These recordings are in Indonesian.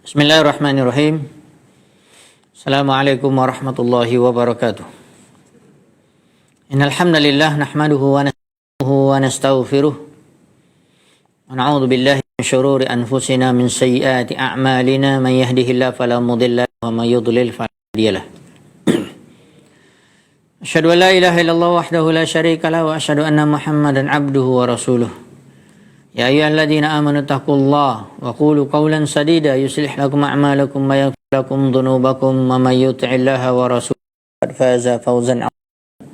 Bismillahirrahmanirrahim. Assalamualaikum warahmatullahi wabarakatuh. Innal hamdalillah nahmaduhu wa nasta'inuhu wa nastaghfiruh. Wa na'udzu billahi min shururi anfusina min sayyiati a'malina may yahdihillahu fala mudilla lahu wa may yudlil fala hadiya lahu. Asyhadu an la ilaha illallah wahdahu la syarika lahu wa asyhadu anna Muhammadan abduhu wa rasuluh. Ya ayyuhalladzina amanu taqullaha wa qulu qawlan sadida yuslih lakum a'malakum wa yaghfir lakum dhunubakum wa may yuti'illaha wa rasulahu faqad faza fawzan 'azima.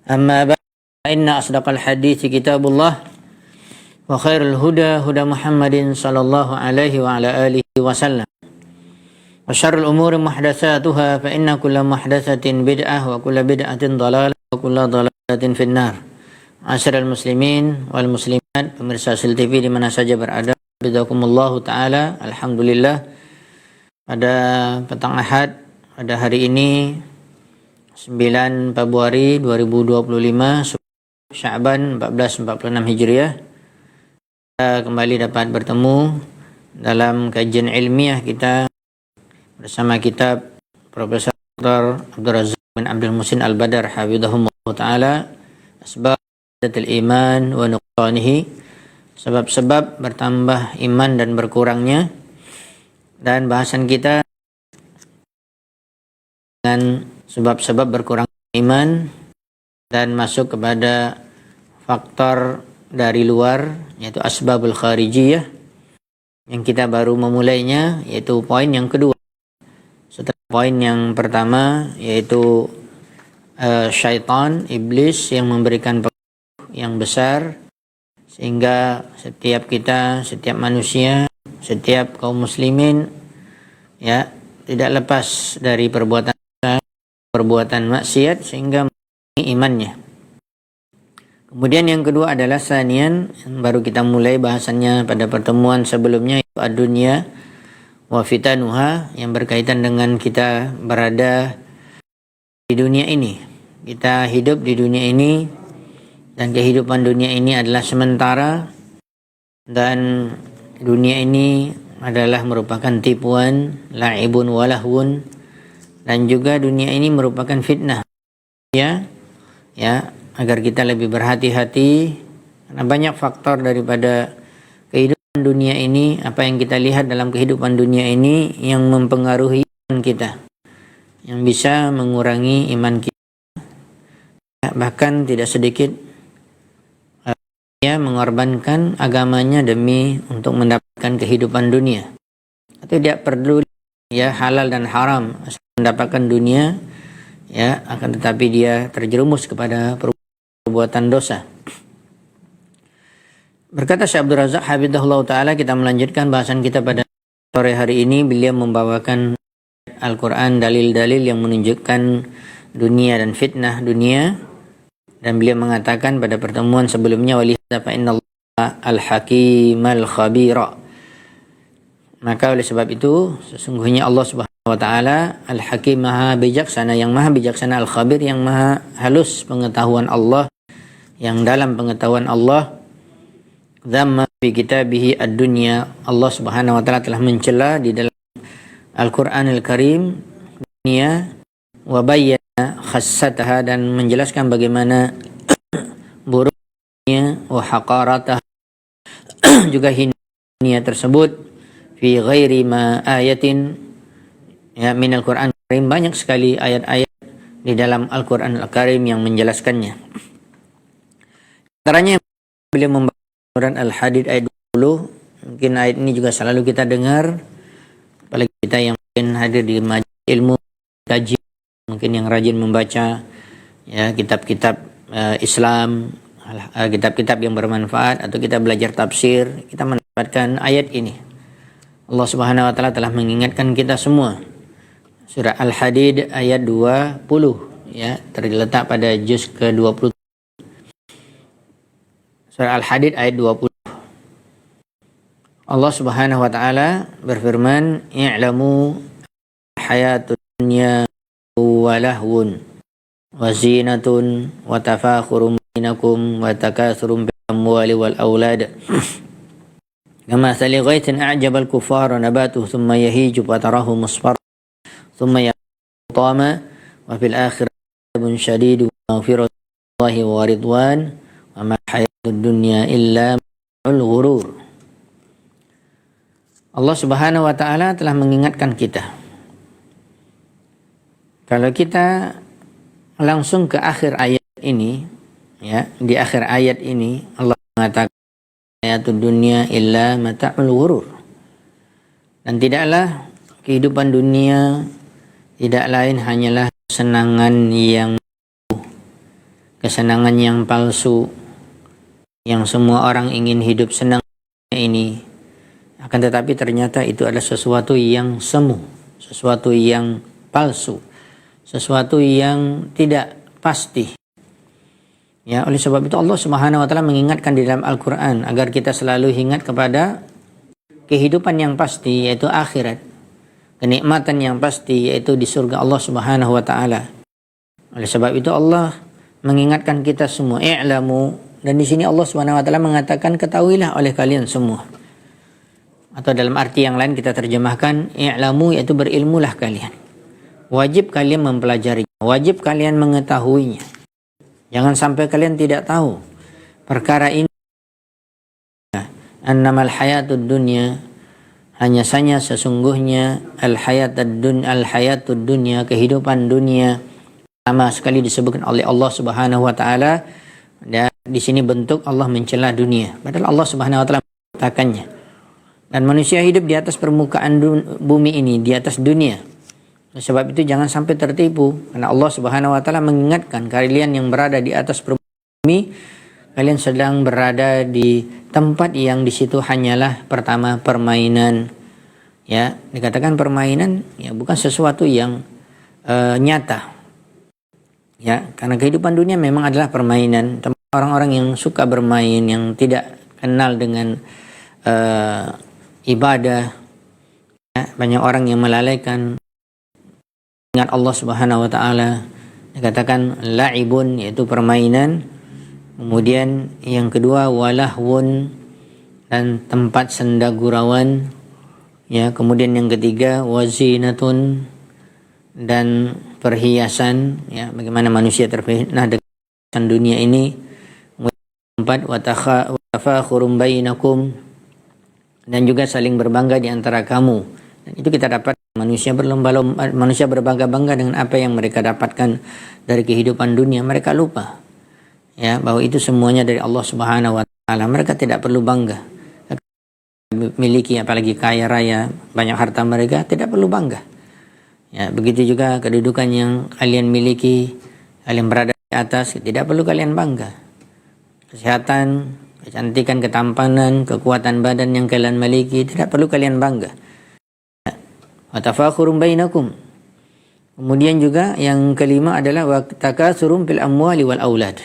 Amma ba'du, inna asdaqal hadithi kitabullah wa khairul huda huda Muhammadin sallallahu alaihi wa ala alihi wasallam. Wa syarrul umuri muhdatsatuha fa inna kulla muhdatsatin bid'ah wa kulla bid'atin dhalalah wa kulla dhalalatin finnar. Asyiral muslimin wal muslimat, pemirsa Sil TV di mana saja berada, bidakumullahu taala. Alhamdulillah, pada petang Ahad pada hari ini 9 Februari 2025 Sya'ban 1446 Hijriah, kita kembali dapat bertemu dalam kajian ilmiah kita bersama kitab Profesor Dr. Abdul Razak bin Abdul Muhsin Al-Badar hafizahullah taala, Asbab iman wa nuqsanihi, sebab-sebab bertambah iman dan berkurangnya. Dan bahasan kita dengan sebab-sebab berkurang iman dan masuk kepada faktor dari luar, yaitu asbabul kharijiyah, yang kita baru memulainya, yaitu poin yang kedua setelah poin yang pertama, yaitu syaitan, iblis yang memberikan yang besar, sehingga setiap kita, setiap manusia, setiap kaum muslimin ya tidak lepas dari perbuatan maksiat sehingga imannya. Kemudian yang kedua adalah sanian, yang baru kita mulai bahasannya pada pertemuan sebelumnya, yaitu ad-dunya wa fitanuha, yang berkaitan dengan kita berada di dunia ini. Kita hidup di dunia ini, dan kehidupan dunia ini adalah sementara, dan dunia ini adalah merupakan tipuan, la'ibun walahwun, dan juga dunia ini merupakan fitnah ya, agar kita lebih berhati-hati karena banyak faktor daripada kehidupan dunia ini. Apa yang kita lihat dalam kehidupan dunia ini yang mempengaruhi iman kita, yang bisa mengurangi iman kita, bahkan tidak sedikit mengorbankan agamanya demi untuk mendapatkan kehidupan dunia. Atau tidak perlu ya halal dan haram, mendapatkan dunia ya, akan tetapi dia terjerumus kepada perbuatan dosa. Berkata Syekh Abdul Razak hafizahullah taala, kita melanjutkan bahasan kita pada sore hari ini. Beliau membawakan Al-Quran, dalil-dalil yang menunjukkan dunia dan fitnah dunia. Dan beliau mengatakan pada pertemuan sebelumnya, walihada fa innallaha al-hakim al-khabira. Maka oleh sebab itu sesungguhnya Allah Subhanahu wa taala al-hakim, maha bijaksana, yang maha bijaksana, al-khabir, yang maha halus pengetahuan Allah, yang dalam pengetahuan Allah. Dzamma fi kitabihi ad-dunya, Allah Subhanahu wa taala telah mencela di dalam Al-Qur'anul Karim dunia, wa bayyana khassataha, dan menjelaskan bagaimana buruknya, wa haqaratah juga hina tersebut, fi ghairi ma ayatin ya min Al-Qur'an Karim. Banyak sekali ayat-ayat di dalam Al-Qur'an Al-Karim yang menjelaskannya. Antaranya beliau membaca Quran Al-Hadid ayat 20. Mungkin ayat ini juga selalu kita dengar, apalagi kita yang mungkin hadir di majelis ilmu kaji, mungkin yang rajin membaca ya kitab-kitab Islam, kitab-kitab yang bermanfaat, atau kita belajar tafsir, kita mendapatkan ayat ini. Allah Subhanahu wa taala telah mengingatkan kita semua. Surah Al-Hadid ayat 20 ya, terletak pada juz ke-20. Surah Al-Hadid ayat 20. Allah Subhanahu wa taala berfirman, "I'lamu hayatud dunya wa lahwun wa zinatun wa tafakhurun bainakum wa takatsurun bil amwali wal aulad Kama sali ghaitin a'jabal kuffara nabatuhu thumma yahiju fatarahu musfarran thumma yatama wa fil akhirati adabun syadid wa maghfiratullahi wa ridwan wa ma hayatud dunya illa ma'ul ghurur. Allah Subhanahu wa taala telah mengingatkan kita. Kalau kita langsung ke akhir ayat ini, ya, di akhir ayat ini Allah mengatakan hayatud dunya illa mata'ul ghurur. Dan tidaklah kehidupan dunia tidak lain hanyalah kesenangan yang palsu, yang semua orang ingin hidup senang ini. Akan tetapi ternyata itu adalah sesuatu yang semu, sesuatu yang palsu, sesuatu yang tidak pasti. Ya, oleh sebab itu Allah Subhanahu wa taala mengingatkan di dalam Al-Qur'an agar kita selalu ingat kepada kehidupan yang pasti, yaitu akhirat. Kenikmatan yang pasti, yaitu di surga Allah Subhanahu wa taala. Oleh sebab itu Allah mengingatkan kita semua, i'lamu, dan di sini Allah Subhanahu wa taala mengatakan ketahuilah oleh kalian semua. Atau dalam arti yang lain kita terjemahkan i'lamu, yaitu berilmulah kalian. Wajib kalian mempelajarinya, wajib kalian mengetahuinya. Jangan sampai kalian tidak tahu perkara ini. Annamal hayatud dunya, hanya saja sesungguhnya al-hayatud dunya, kehidupan dunia, sama sekali disebutkan oleh Allah Subhanahu wa taala. Dan di sini bentuk Allah mencela dunia, padahal Allah Subhanahu wa taala mengatakannya. Dan manusia hidup di atas permukaan bumi ini, di atas dunia. Sebab itu jangan sampai tertipu, karena Allah Subhanahu wa taala mengingatkan kalian yang berada di atas permukaan bumi, kalian sedang berada di tempat yang di situ hanyalah pertama permainan. Ya, dikatakan permainan ya bukan sesuatu yang nyata. Ya, karena kehidupan dunia memang adalah permainan. Orang-orang yang suka bermain, yang tidak kenal dengan ibadah, ya, banyak orang yang melalaikan ingat Allah Subhanahu wa taala. Dikatakan la'ibun, yaitu permainan. Kemudian yang kedua walahwun, dan tempat senda gurauan. Ya, kemudian yang ketiga wazinatun, dan perhiasan, ya, bagaimana manusia terfitnah dengan dunia ini. Keempat watafakhurun bainakum, dan juga saling berbangga di antara kamu. Dan itu kita dapat manusia berlomba-lomba, manusia berbangga-bangga dengan apa yang mereka dapatkan dari kehidupan dunia. Mereka lupa, ya, bahwa itu semuanya dari Allah Subhanahu wa taala. Mereka tidak perlu bangga. Miliki apalagi kaya raya, banyak harta, mereka tidak perlu bangga. Ya, begitu juga kedudukan yang kalian miliki, kalian berada di atas, tidak perlu kalian bangga. Kesehatan, kecantikan, ketampanan, kekuatan badan yang kalian miliki, tidak perlu kalian bangga. Wa tafakhurum bainakum. Kemudian juga yang kelima adalah wa takatsurum fil amwali wal aulad.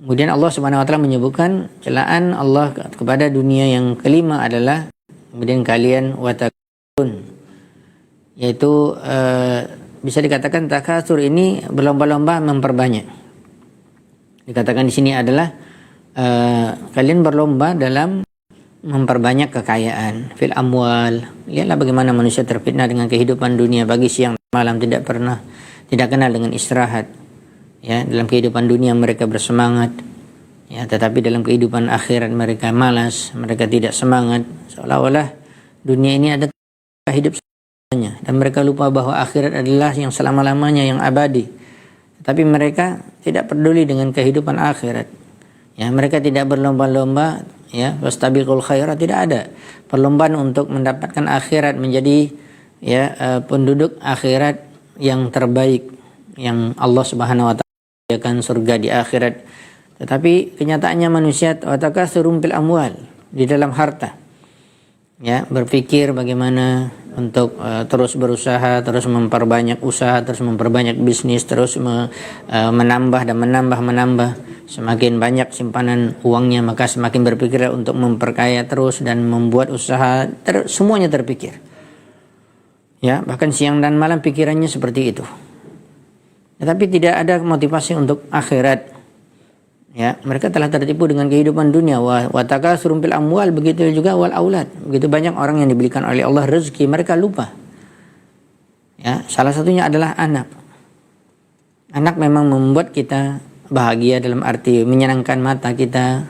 Kemudian Allah Subhanahu wa taala menyebutkan celaan Allah kepada dunia. Yang kelima adalah kemudian kalian wa takatsurun, yaitu bisa dikatakan takatsur ini berlomba-lomba memperbanyak. Dikatakan di sini adalah kalian berlomba dalam memperbanyak kekayaan, fil amwal. Lihatlah bagaimana manusia terfitnah dengan kehidupan dunia, pagi siang malam tidak kenal dengan istirahat. Ya, dalam kehidupan dunia mereka bersemangat, ya, tetapi dalam kehidupan akhirat mereka malas, mereka tidak semangat, seolah-olah dunia ini ada hidup selamanya, dan mereka lupa bahwa akhirat adalah yang selama-lamanya, yang abadi. Tapi mereka tidak peduli dengan kehidupan akhirat. Ya, mereka tidak berlomba-lomba, ya, wastabiqul khairat, tidak ada perlombaan untuk mendapatkan akhirat, menjadi, ya, penduduk akhirat yang terbaik, yang Allah Subhanahu wa taala akan surga di akhirat. Tetapi kenyataannya manusia watakatsurum fil amwal, di dalam harta. Ya, berpikir bagaimana untuk terus berusaha, terus memperbanyak usaha, terus memperbanyak bisnis, terus menambah dan menambah. Semakin banyak simpanan uangnya, maka semakin berpikir untuk memperkaya terus dan membuat usaha, semuanya terpikir. Ya, bahkan siang dan malam pikirannya seperti itu. Tetapi tidak ada motivasi untuk akhirat. Ya, mereka telah tertipu dengan kehidupan dunia. Wa takatsurun fil amwal, begitu juga wal aulad. Begitu banyak orang yang diberikan oleh Allah rezeki, mereka lupa. Ya, salah satunya adalah anak. Anak memang membuat kita bahagia dalam arti menyenangkan mata kita,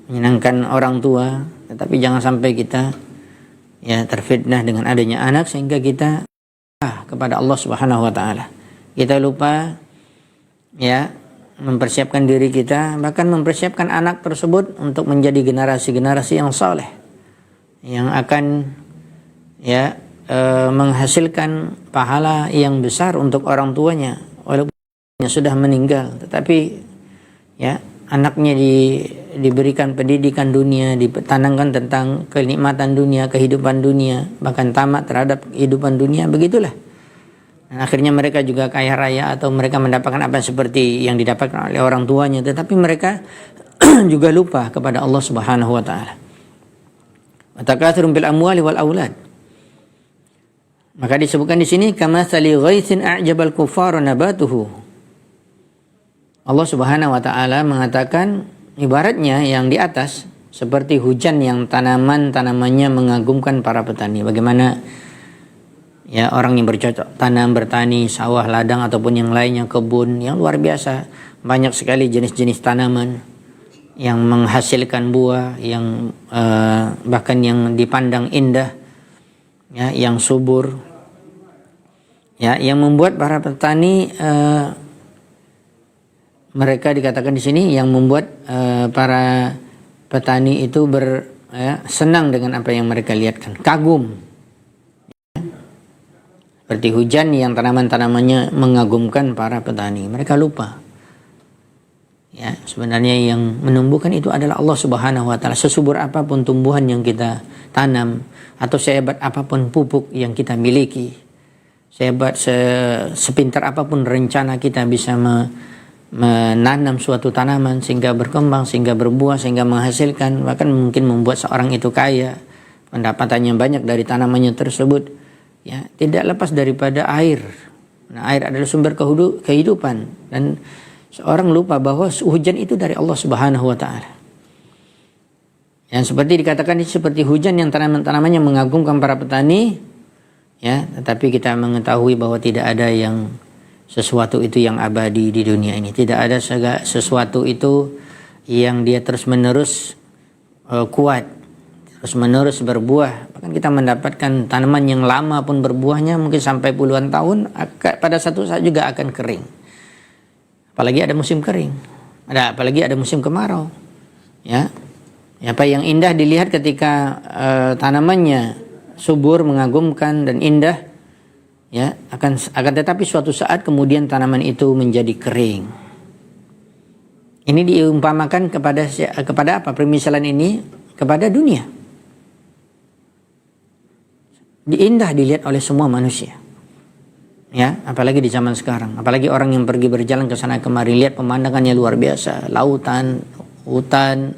menyenangkan orang tua, tetapi jangan sampai kita ya terfitnah dengan adanya anak sehingga kita kepada Allah Subhanahu wa taala. Kita lupa ya mempersiapkan diri kita, bahkan mempersiapkan anak tersebut untuk menjadi generasi-generasi yang saleh, yang akan ya menghasilkan pahala yang besar untuk orang tuanya walaupun sudah meninggal, tetapi ya anaknya diberikan pendidikan dunia, ditanamkan tentang kenikmatan dunia, kehidupan dunia, bahkan tamak terhadap kehidupan dunia, begitulah. Dan akhirnya mereka juga kaya raya atau mereka mendapatkan apa seperti yang didapatkan oleh orang tuanya, tetapi mereka juga lupa kepada Allah Subhanahu wa taala. Wa takatsurun bil amwali wal aulad. Maka disebutkan di sini kamatsali ghaitsin a'jabal kuffara nabatuhu. Allah Subhanahu wa taala mengatakan ibaratnya yang di atas seperti hujan yang tanamannya mengagumkan para petani. Bagaimana ya orang yang bercocok tanam, bertani, sawah, ladang ataupun yang lainnya, kebun yang luar biasa, banyak sekali jenis-jenis tanaman yang menghasilkan buah yang bahkan yang dipandang indah, ya, yang subur, ya, yang membuat para petani mereka dikatakan di sini yang membuat para petani itu senang dengan apa yang mereka lihatkan, kagum. Seperti hujan yang tanaman-tanamannya mengagumkan para petani. Mereka lupa. Ya, sebenarnya yang menumbuhkan itu adalah Allah Subhanahu wa taala. Sesubur apapun tumbuhan yang kita tanam atau sehebat apapun pupuk yang kita miliki, sepintar apapun rencana kita bisa menanam suatu tanaman sehingga berkembang, sehingga berbuah, sehingga menghasilkan, bahkan mungkin membuat seorang itu kaya, pendapatannya banyak dari tanamannya tersebut. Ya, tidak lepas daripada air. Nah, air adalah sumber kehidupan dan seorang lupa bahwa hujan itu dari Allah Subhanahu wa taala. Yang seperti dikatakan ini seperti hujan yang tanaman-tanamannya mengagumkan para petani, ya, tetapi kita mengetahui bahwa tidak ada yang sesuatu itu yang abadi di dunia ini. Tidak ada sesuatu itu yang dia terus-menerus kuat, terus-menerus berbuah. Bahkan kita mendapatkan tanaman yang lama pun berbuahnya mungkin sampai puluhan tahun, pada satu saat juga akan kering. Apalagi ada musim kering, apalagi ada musim kemarau. Ya, apa yang indah dilihat ketika tanamannya subur, mengagumkan dan indah, ya, akan tetapi suatu saat kemudian tanaman itu menjadi kering. Ini diumpamakan kepada apa? Permisalan ini kepada dunia. Indah dilihat oleh semua manusia. Ya, apalagi di zaman sekarang. Apalagi orang yang pergi berjalan ke sana kemari, lihat pemandangannya luar biasa, lautan, hutan,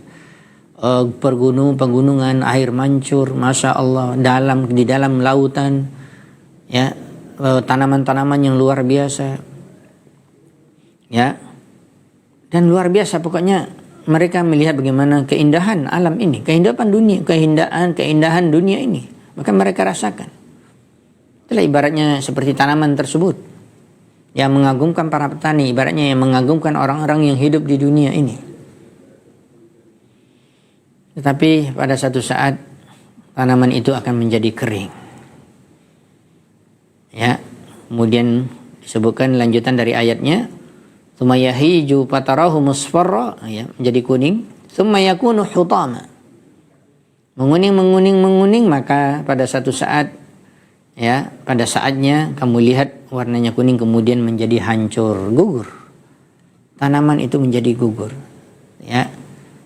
pegunungan, air mancur, masya Allah, di dalam lautan, ya, tanaman-tanaman yang luar biasa, ya, dan luar biasa pokoknya mereka melihat bagaimana keindahan alam ini, keindahan dunia ini. Maka mereka rasakan. Itulah ibaratnya seperti tanaman tersebut yang mengagumkan para petani, ibaratnya yang mengagumkan orang-orang yang hidup di dunia ini. Tetapi pada satu saat tanaman itu akan menjadi kering. Ya, kemudian disebutkan lanjutan dari ayatnya, "Tsumma yahiju fatarahu musfarra", ya, menjadi kuning, "tsumma yakunu hutama". Menguning, maka pada satu saat, ya, pada saatnya kamu lihat warnanya kuning kemudian menjadi hancur, gugur. Tanaman itu menjadi gugur, ya.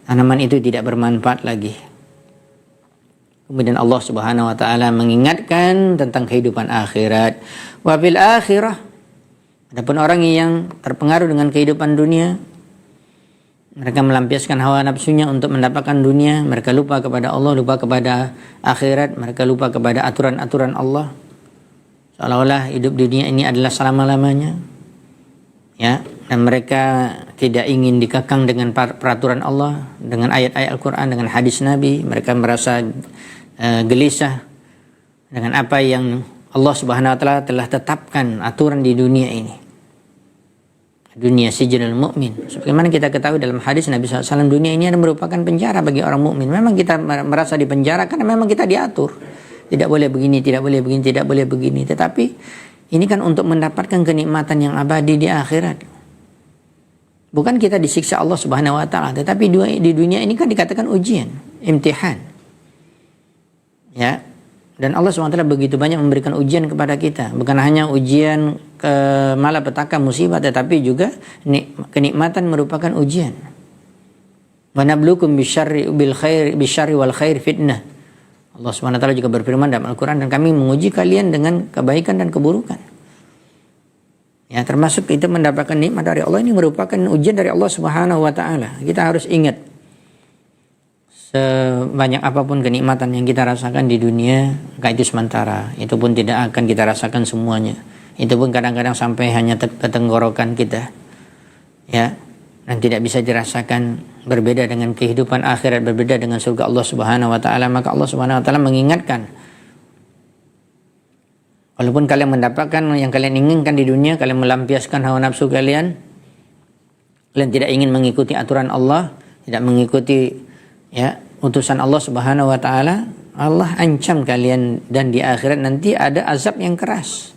Tanaman itu tidak bermanfaat lagi. Kemudian Allah Subhanahu wa taala mengingatkan tentang kehidupan akhirat. Wa fil akhirah, adapun orang yang terpengaruh dengan kehidupan dunia, mereka melampiaskan hawa nafsunya untuk mendapatkan dunia, mereka lupa kepada Allah, lupa kepada akhirat, mereka lupa kepada aturan-aturan Allah. Seolah-olah hidup dunia ini adalah selama-lamanya. Ya, dan mereka tidak ingin dikekang dengan peraturan Allah, dengan ayat-ayat Al-Quran, dengan hadis Nabi. Mereka merasa gelisah dengan apa yang Allah Subhanahu wa taala telah tetapkan aturan di dunia ini. Dunia sijnul mukmin. Sebagaimana kita ketahui dalam hadis Nabi SAW, dunia ini merupakan penjara bagi orang mukmin. Memang kita merasa di penjara karena memang kita diatur. Tidak boleh begini, tidak boleh begini, tidak boleh begini. Tetapi ini kan untuk mendapatkan kenikmatan yang abadi di akhirat. Bukan kita disiksa Allah Subhanahu wa taala, tetapi di dunia ini kan dikatakan ujian, imtihan. Ya. Dan Allah Subhanahu wa taala begitu banyak memberikan ujian kepada kita, bukan hanya ujian ke malapetaka musibah, tetapi juga kenikmatan merupakan ujian. Wa nabluukum bisyarri wal khair fitnah. Allah Subhanahu wa taala juga berfirman dalam Al-Qur'an, dan kami menguji kalian dengan kebaikan dan keburukan. Ya, termasuk kita mendapatkan nikmat dari Allah ini merupakan ujian dari Allah Subhanahu wa taala. Kita harus ingat, sebanyak apapun kenikmatan yang kita rasakan di dunia, maka itu sementara. Itu pun tidak akan kita rasakan semuanya. Itu pun kadang-kadang sampai hanya ke tenggorokan kita. Ya, dan tidak bisa dirasakan. Berbeda dengan kehidupan akhirat, berbeda dengan surga Allah Subhanahu wa taala. Maka Allah Subhanahu wa taala mengingatkan, walaupun kalian mendapatkan yang kalian inginkan di dunia, kalian melampiaskan hawa nafsu kalian tidak ingin mengikuti aturan Allah, tidak mengikuti utusan Allah Subhanahu wa taala, Allah ancam kalian dan di akhirat nanti ada azab yang keras.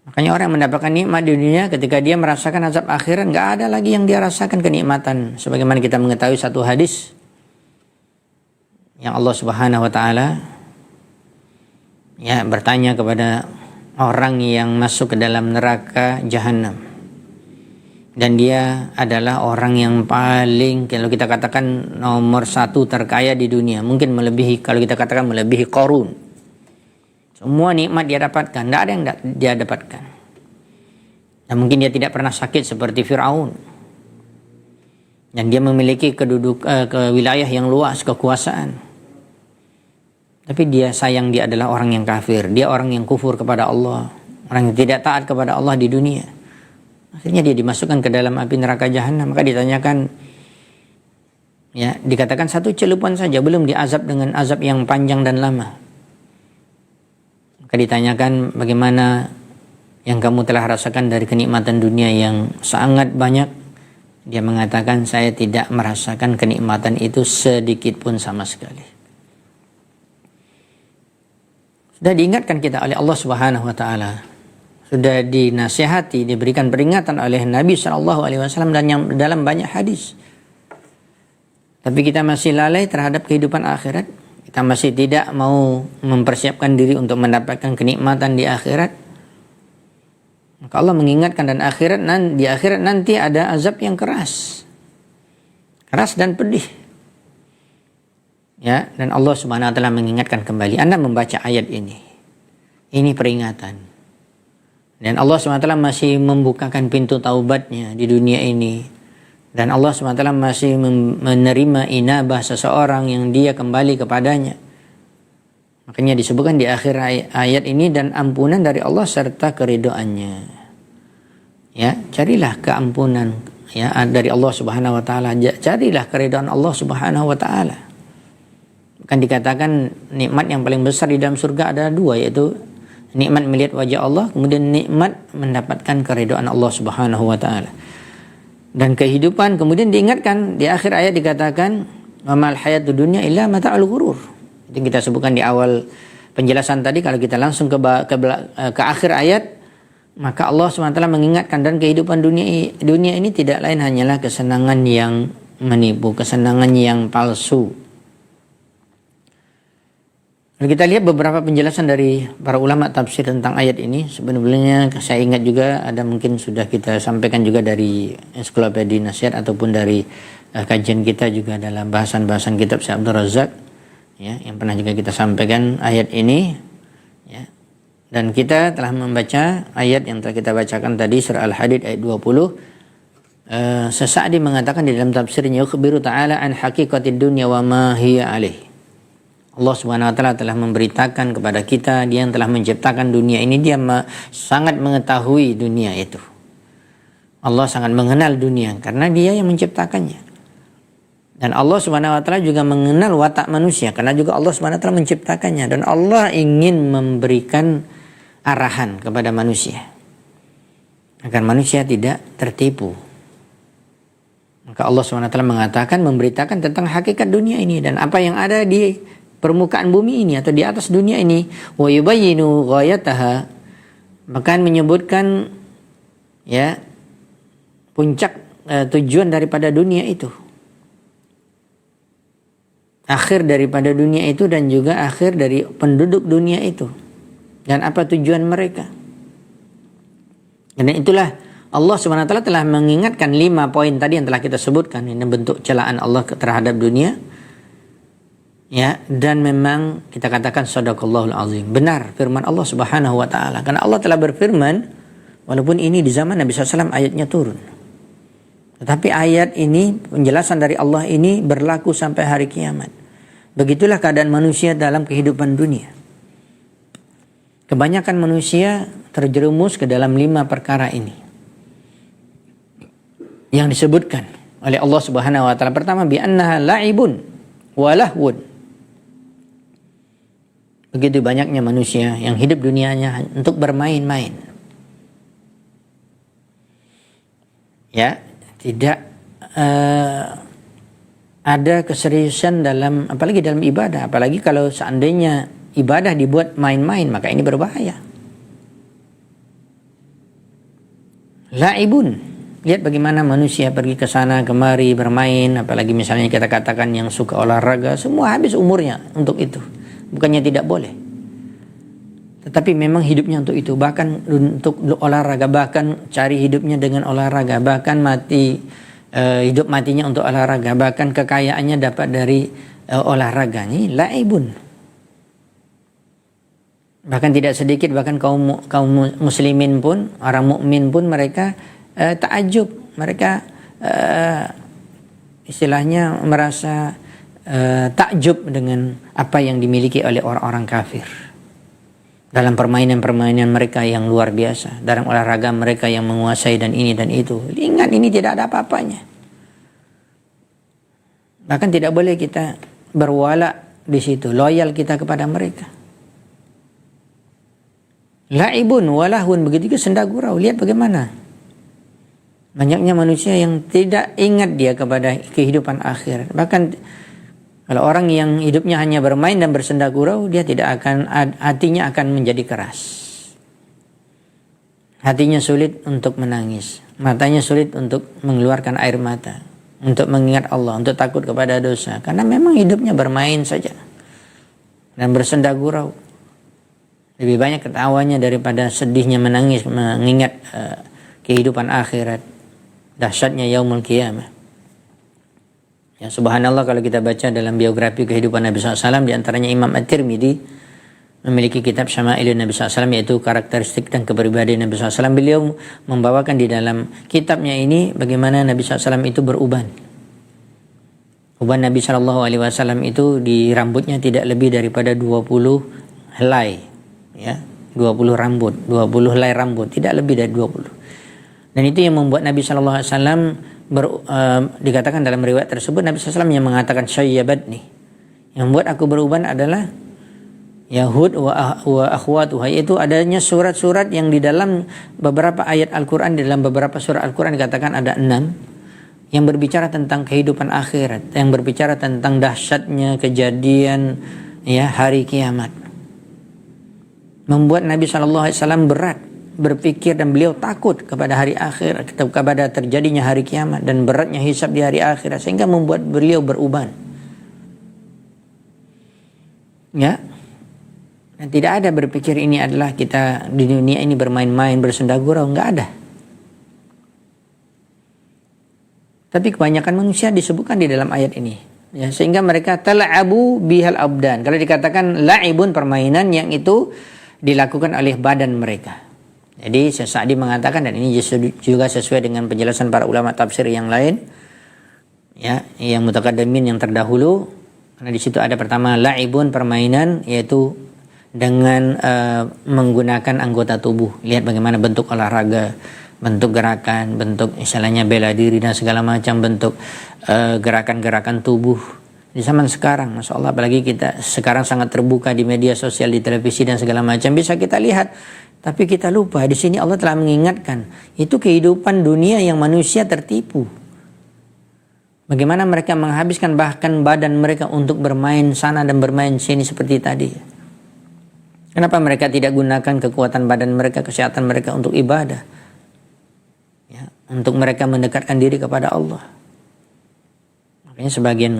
Makanya orang yang mendapatkan nikmat di dunia, ketika dia merasakan azab akhirat, enggak ada lagi yang dia rasakan kenikmatan. Sebagaimana kita mengetahui satu hadis yang Allah Subhanahu wa taala bertanya kepada orang yang masuk ke dalam neraka jahanam, dan dia adalah orang yang paling, kalau kita katakan nomor 1 terkaya di dunia, mungkin melebihi, kalau kita katakan melebihi Qarun. Semua nikmat dia dapatkan, tidak ada yang dia dapatkan. Dan mungkin dia tidak pernah sakit seperti Fir'aun, dan dia memiliki ke wilayah yang luas, kekuasaan. Tapi dia sayang, dia adalah orang yang kafir. Dia orang yang kufur kepada Allah. Orang yang tidak taat kepada Allah di dunia. Akhirnya dia dimasukkan ke dalam api neraka jahanam. Maka ditanyakan, dikatakan satu celupan saja, belum diazab dengan azab yang panjang dan lama. Maka ditanyakan, bagaimana yang kamu telah rasakan dari kenikmatan dunia yang sangat banyak? Dia mengatakan, saya tidak merasakan kenikmatan itu sedikit pun sama sekali. Sudah diingatkan kita oleh Allah Subhanahu wa taala. Sudah dinasihati, diberikan peringatan oleh Nabi SAW dan yang dalam banyak hadis. Tapi kita masih lalai terhadap kehidupan akhirat. Kita masih tidak mau mempersiapkan diri untuk mendapatkan kenikmatan di akhirat. Maka Allah mengingatkan, dan di akhirat nanti ada azab yang keras. Keras dan pedih. Dan Allah Subhanahu wa taala mengingatkan kembali, Anda membaca ayat ini. Ini peringatan. Dan Allah Subhanahu wa taala masih membukakan pintu taubatnya di dunia ini. Dan Allah Subhanahu wa taala masih menerima inabah seseorang yang dia kembali kepadanya. Makanya disebutkan di akhir ayat ini, dan ampunan dari Allah serta keridhaannya. Carilah keampunan dari Allah Subhanahu wa taala. Carilah keridhaan Allah Subhanahu wa taala. Kan dikatakan nikmat yang paling besar di dalam surga ada 2, yaitu nikmat melihat wajah Allah, kemudian nikmat mendapatkan keridhaan Allah Subhanahu wa taala. Dan kehidupan, kemudian diingatkan di akhir ayat dikatakan, wa mal hayatud dunya illa mata'ul ghurur. Itu kita sebutkan di awal penjelasan tadi. Kalau kita langsung ke akhir ayat, maka Allah Subhanahu wa taala mengingatkan, dan kehidupan dunia ini tidak lain hanyalah kesenangan yang menipu, kesenangan yang palsu. Kalau kita lihat beberapa penjelasan dari para ulama tafsir tentang ayat ini, sebenarnya saya ingat juga ada, mungkin sudah kita sampaikan juga dari Ensiklopedia Nasihat ataupun dari kajian kita juga dalam bahasan-bahasan kitab Syekh Abdul Razak, yang pernah juga kita sampaikan ayat ini, dan kita telah membaca ayat yang telah kita bacakan tadi, surah Al-Hadid ayat 20. Sesa'di mengatakan di dalam tafsirnya, yukhbiru ta'ala an haqiqatid dunya wa ma hiya alaih. Allah Subhanahu wa taala telah memberitakan kepada kita, dia yang telah menciptakan dunia ini, dia sangat mengetahui dunia itu. Allah sangat mengenal dunia karena Dia yang menciptakannya. Dan Allah Subhanahu wa taala juga mengenal watak manusia karena juga Allah Subhanahu wa taala menciptakannya, dan Allah ingin memberikan arahan kepada manusia agar manusia tidak tertipu. Maka Allah Subhanahu wa taala mengatakan, memberitakan tentang hakikat dunia ini dan apa yang ada di permukaan bumi ini atau di atas dunia ini. Wa yubayyinu ghayataha, bahkan menyebutkan ya puncak tujuan daripada dunia itu, akhir daripada dunia itu, dan juga akhir dari penduduk dunia itu, dan apa tujuan mereka. Dan itulah Allah SWT telah mengingatkan 5 poin tadi yang telah kita sebutkan. Ini bentuk celaan Allah terhadap dunia. Ya, dan memang kita katakan sadaqallahul azim. Benar firman Allah Subhanahu wa taala. Karena Allah telah berfirman, walaupun ini di zaman Nabi SAW ayatnya turun, tetapi ayat ini, penjelasan dari Allah ini berlaku sampai hari kiamat. Begitulah keadaan manusia dalam kehidupan dunia. Kebanyakan manusia terjerumus ke dalam 5 perkara ini yang disebutkan oleh Allah Subhanahu wa taala. Pertama, bi annaha la'ibun wa lahwun. Begitu banyaknya manusia yang hidup dunianya untuk bermain-main. Ya, tidak ada keseriusan dalam, apalagi dalam ibadah. Apalagi kalau seandainya ibadah dibuat main-main, maka ini berbahaya. La'ibun. Lihat bagaimana manusia pergi ke sana kemari bermain, apalagi misalnya kita katakan yang suka olahraga, semua habis umurnya untuk itu. Bukannya tidak boleh, tetapi memang hidupnya untuk itu, bahkan untuk olahraga, bahkan cari hidupnya dengan olahraga, bahkan hidup matinya untuk olahraga, bahkan kekayaannya dapat dari olahraga. Ini la'ibun. Bahkan tidak sedikit, bahkan kaum muslimin pun, orang mukmin pun mereka takjub, mereka istilahnya merasa takjub dengan apa yang dimiliki oleh orang-orang kafir dalam permainan-permainan mereka yang luar biasa, dalam olahraga mereka yang menguasai dan ini dan itu. Ingat, ini tidak ada apa-apanya. Bahkan tidak boleh kita berwala di situ, loyal kita kepada mereka. La'ibun walahun, begitu juga senda gurau. Lihat bagaimana banyaknya manusia yang tidak ingat dia kepada kehidupan akhir. Bahkan kalau orang yang hidupnya hanya bermain dan bersenda gurau, dia tidak akan, hatinya akan menjadi keras. Hatinya sulit untuk menangis, matanya sulit untuk mengeluarkan air mata, untuk mengingat Allah, untuk takut kepada dosa, karena memang hidupnya bermain saja dan bersenda gurau. Lebih banyak ketawanya daripada sedihnya menangis mengingat kehidupan akhirat, dahsyatnya yaumul qiyamah. Ya, subhanallah, kalau kita baca dalam biografi kehidupan Nabi SAW, di antaranya Imam At-Tirmidzi memiliki kitab Syama'ilun Nabi SAW, yaitu karakteristik dan kepribadian Nabi SAW. Beliau membawakan di dalam kitabnya ini bagaimana Nabi SAW itu beruban. Uban Nabi SAW itu di rambutnya tidak lebih daripada 20 helai. Ya, 20 rambut, 20 helai rambut, tidak lebih dari 20. Dan itu yang membuat Nabi SAW dikatakan dalam riwayat tersebut, Nabi SAW yang mengatakan syayyabatni, yang membuat aku beruban adalah Yahud wa akhwatuha, yaitu adanya surat-surat yang di dalam beberapa ayat Al-Quran, di dalam beberapa surah Al-Quran dikatakan ada 6 yang berbicara tentang kehidupan akhirat, yang berbicara tentang dahsyatnya kejadian ya hari kiamat. Membuat Nabi SAW berat berpikir, dan beliau takut kepada hari akhir, kepada terjadinya hari kiamat dan beratnya hisab di hari akhirat, sehingga membuat beliau beruban. Ya, dan tidak ada berpikir ini adalah kita di dunia ini bermain-main, bersenda gurau, enggak ada. Tapi kebanyakan manusia disebutkan di dalam ayat ini, ya, sehingga mereka tala'abu bihal abdan. Kalau dikatakan la'ibun, permainan yang itu dilakukan oleh badan mereka. Jadi Syekh Sa'di mengatakan, dan ini juga sesuai dengan penjelasan para ulama tafsir yang lain, ya, yang mutaqaddimin, yang terdahulu, karena di situ ada pertama la'ibun, permainan, yaitu dengan menggunakan anggota tubuh. Lihat bagaimana bentuk olahraga bentuk gerakan, bentuk istilahnya bela diri dan segala macam bentuk gerakan-gerakan tubuh di zaman sekarang. Masya Allah, apalagi kita sekarang sangat terbuka di media sosial, di televisi dan segala macam, bisa kita lihat. Tapi kita lupa, di sini Allah telah mengingatkan, itu kehidupan dunia yang manusia tertipu. Bagaimana mereka menghabiskan bahkan badan mereka untuk bermain sana dan bermain sini seperti tadi. Kenapa mereka tidak gunakan kekuatan badan mereka, kesehatan mereka untuk ibadah? Ya, untuk mereka mendekatkan diri kepada Allah. Makanya sebagian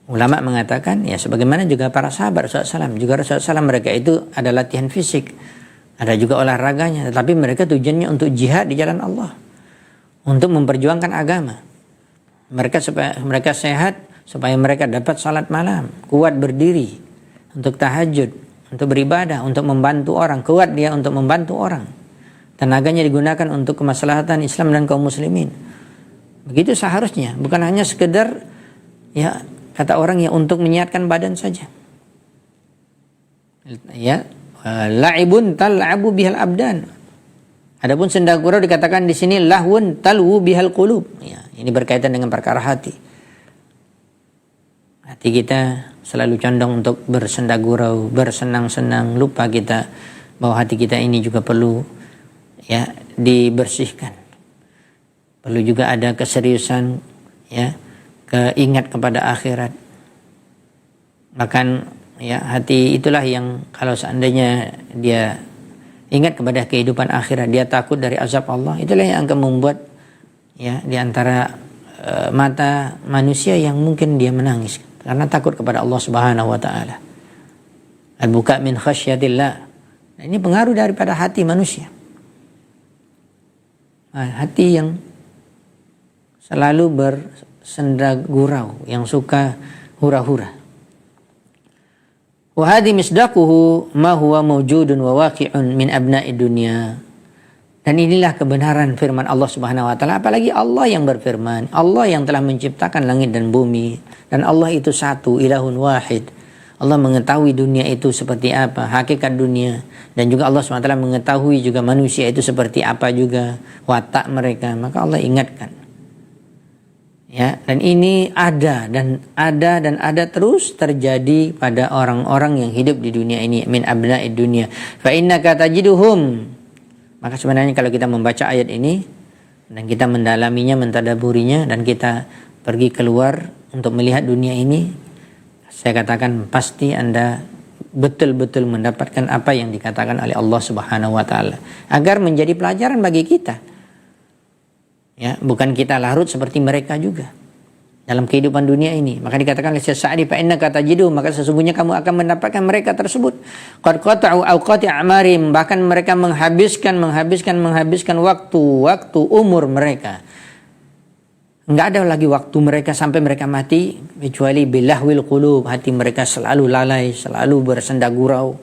ulama mengatakan, ya sebagaimana juga para sahabat Rasulullah SAW. Juga Rasulullah SAW mereka itu ada latihan fisik. Ada juga olahraganya. Tetapi mereka tujuannya untuk jihad di jalan Allah. Untuk memperjuangkan agama. Mereka supaya mereka sehat, supaya mereka dapat salat malam, kuat berdiri untuk tahajud, untuk beribadah, untuk membantu orang, kuat dia untuk membantu orang. Tenaganya digunakan untuk kemaslahatan Islam dan kaum muslimin. Begitu seharusnya, bukan hanya sekedar ya kata orang ya untuk menyehatkan badan saja. Ya, la'ibun tal'abu bihal abdan. Adapun senda gurau dikatakan di sini lahwun talwu bihal qulub. Ya, ini berkaitan dengan perkara hati. Hati kita selalu condong untuk bersenda gurau, bersenang-senang, lupa kita bahwa hati kita ini juga perlu ya dibersihkan. Perlu juga ada keseriusan, ya, keingat kepada akhirat. Bahkan ya hati itulah yang kalau seandainya dia ingat kepada kehidupan akhirat, dia takut dari azab Allah, itulah yang akan membuat ya di antara mata manusia yang mungkin dia menangis karena takut kepada Allah Subhanahu wa taala. Al-buka min khasyatillah. Nah, ini pengaruh daripada hati manusia. Nah, hati yang selalu bersenda gurau, yang suka hura-hura. Wa hadhi misdaquhu ma huwa mawjudun wa waqi'un min abna'id dunya. Dan inilah kebenaran firman Allah Subhanahu wa taala, apalagi Allah yang berfirman, Allah yang telah menciptakan langit dan bumi, dan Allah itu satu, ilahun wahid. Allah mengetahui dunia itu seperti apa, hakikat dunia, dan juga Allah SWT mengetahui juga manusia itu seperti apa juga watak mereka. Maka Allah ingatkan. Ya, dan ini ada terus terjadi pada orang-orang yang hidup di dunia ini, min abna'id dunya. Fa innaka tajiduhum. Maka sebenarnya kalau kita membaca ayat ini dan kita mendalaminya, mentadaburinya, dan kita pergi keluar untuk melihat dunia ini, saya katakan pasti Anda betul-betul mendapatkan apa yang dikatakan oleh Allah Subhanahu wa taala, agar menjadi pelajaran bagi kita. Ya, bukan kita larut seperti mereka juga dalam kehidupan dunia ini. Maka dikatakan oleh Syekh Sa'di, fa innaka tajidu, maka sesungguhnya kamu akan mendapatkan mereka tersebut qad qata'u awqati a'marim, bahkan mereka menghabiskan waktu umur mereka. Enggak ada lagi waktu mereka sampai mereka mati kecuali bilahwil qulub, hati mereka selalu lalai, selalu bersenda gurau.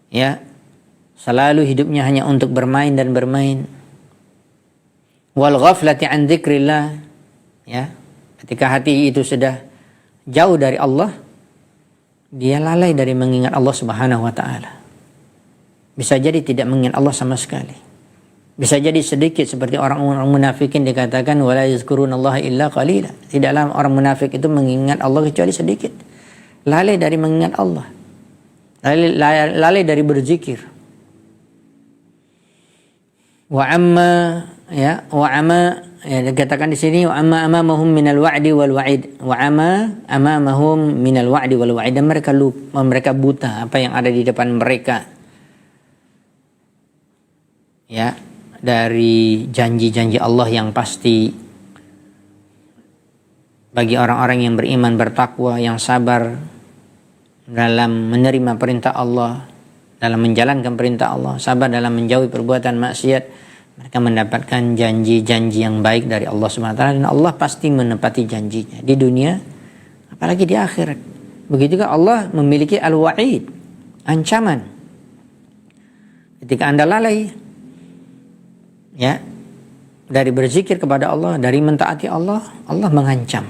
Ya. Selalu hidupnya hanya untuk bermain dan bermain. Wal ghaflati an dzikrillah, ya, ketika hati itu sudah jauh dari Allah, dia lalai dari mengingat Allah Subhanahu wa taala. Bisa jadi tidak mengingat Allah sama sekali. Bisa jadi sedikit seperti orang-orang munafikin dikatakan wala yazkurunallaha illa qalila. Tidaklah orang munafik itu mengingat Allah kecuali sedikit. Lalai dari mengingat Allah. Lalai dari berzikir. Wa amma dikatakan di sini wa amma amamahum minal wa'di wal wa'id. Wa amma amamahum minal wa'di wal wa'id. Dan mereka buta apa yang ada di depan mereka. Ya, dari janji-janji Allah yang pasti bagi orang-orang yang beriman, bertakwa, yang sabar dalam menerima perintah Allah, dalam menjalankan perintah Allah, sabar dalam menjauhi perbuatan maksiat, mereka mendapatkan janji-janji yang baik dari Allah SWT, dan Allah pasti menepati janjinya di dunia apalagi di akhirat. Begitu juga Allah memiliki al-wa'id, ancaman. Ketika Anda lalai ya dari berzikir kepada Allah, dari mentaati Allah, Allah mengancam.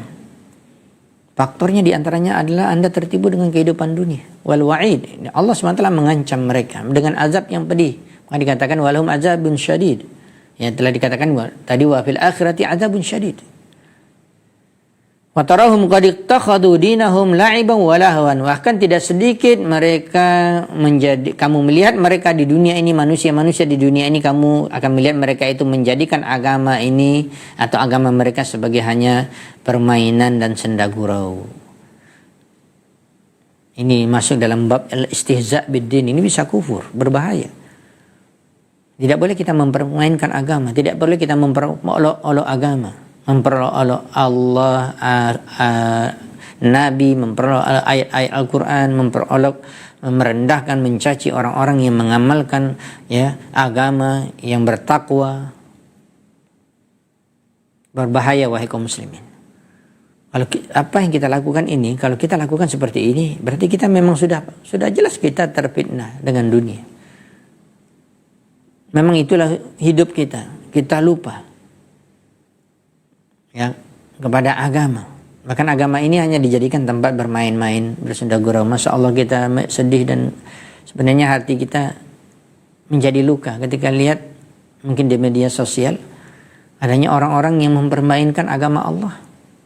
Faktornya diantaranya adalah Anda tertipu dengan kehidupan dunia. Wal wa'id, Allah SWT mengancam mereka dengan azab yang pedih. Maka dikatakan walhum azabun syadid. Ya telah dikatakan tadi wa fil akhirati adzabun syadid. Wa tarahum qad ittakhadhu dinahum la'iban wa lahwan. Bahkan tidak sedikit mereka kamu melihat mereka di dunia ini, manusia-manusia di dunia ini, kamu akan melihat mereka itu menjadikan agama ini atau agama mereka sebagai hanya permainan dan senda gurau. Ini masuk dalam bab al-istihza' bid-din. Ini bisa kufur, berbahaya. Tidak boleh kita mempermainkan agama, tidak boleh kita memperolok-olok agama. Memperolok Allah, Nabi, memperolok ayat-ayat Al-Quran, memperolok, merendahkan, mencaci orang-orang yang mengamalkan ya agama, yang bertakwa. Berbahaya wahai kaum muslimin. Kalau apa yang kita lakukan ini, kalau kita lakukan seperti ini, berarti kita memang sudah jelas kita terfitnah dengan dunia. Memang itulah hidup kita lupa ya kepada agama. Bahkan agama ini hanya dijadikan tempat bermain-main, bersenda gurau. Masya Allah kita sedih dan sebenarnya hati kita menjadi luka ketika lihat mungkin di media sosial adanya orang-orang yang mempermainkan agama Allah.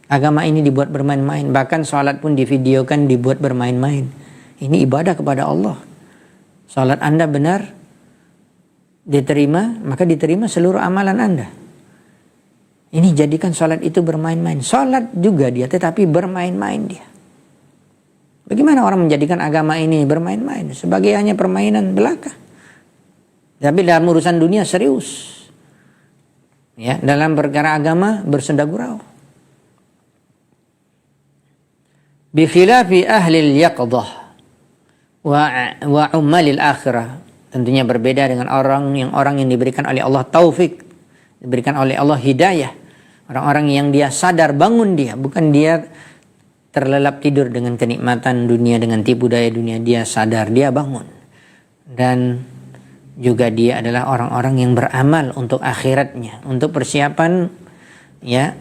Agama ini dibuat bermain-main, bahkan sholat pun divideokan dibuat bermain-main. Ini ibadah kepada Allah. Sholat Anda benar, diterima, maka diterima seluruh amalan Anda. Ini jadikan sholat itu bermain-main. Sholat juga dia, tetapi bermain-main dia. Bagaimana orang menjadikan agama ini bermain-main? Sebagai hanya permainan belaka. Tapi dalam urusan dunia serius. Ya, dalam perkara agama bersenda gurau. Bi khilafi ahli al-yaqdah wa ummalil akhirah. Tentunya berbeda dengan orang yang diberikan oleh Allah taufik, diberikan oleh Allah hidayah. Orang-orang yang dia sadar bangun dia, bukan dia terlelap tidur dengan kenikmatan dunia, dengan tipu daya dunia. Dia sadar, dia bangun. Dan juga dia adalah orang-orang yang beramal untuk akhiratnya, untuk persiapan ya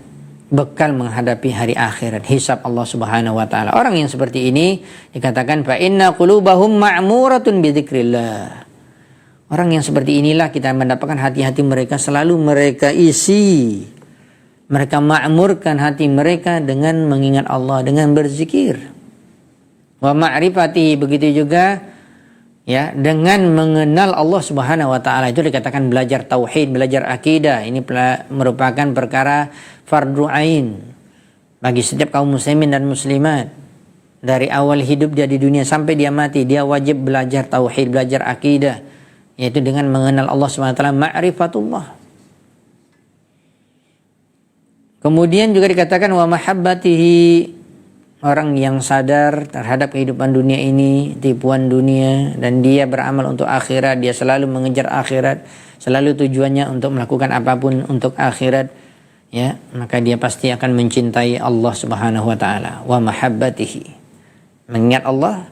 bekal menghadapi hari akhirat, hisab Allah Subhanahu wa taala. Orang yang seperti ini dikatakan fa inna qulubahum ma'muratun bi dzikrillah. Orang yang seperti inilah kita mendapatkan hati-hati mereka selalu mereka isi, mereka makmurkan hati mereka dengan mengingat Allah, dengan berzikir. Wa ma'rifati, begitu juga ya dengan mengenal Allah Subhanahu wa taala. Itu dikatakan belajar tauhid, belajar akidah. Ini merupakan perkara fardu ain bagi setiap kaum muslimin dan muslimat. Dari awal hidup dia di dunia sampai dia mati, dia wajib belajar tauhid, belajar akidah, yaitu dengan mengenal Allah Subhanahu wa taala, ma'rifatullah. Kemudian juga dikatakan wa mahabbatihi, orang yang sadar terhadap kehidupan dunia ini, tipuan dunia, dan dia beramal untuk akhirat, dia selalu mengejar akhirat, selalu tujuannya untuk melakukan apapun untuk akhirat, ya, maka dia pasti akan mencintai Allah Subhanahu wa taala. Wa mahabbatihi, mengingat Allah,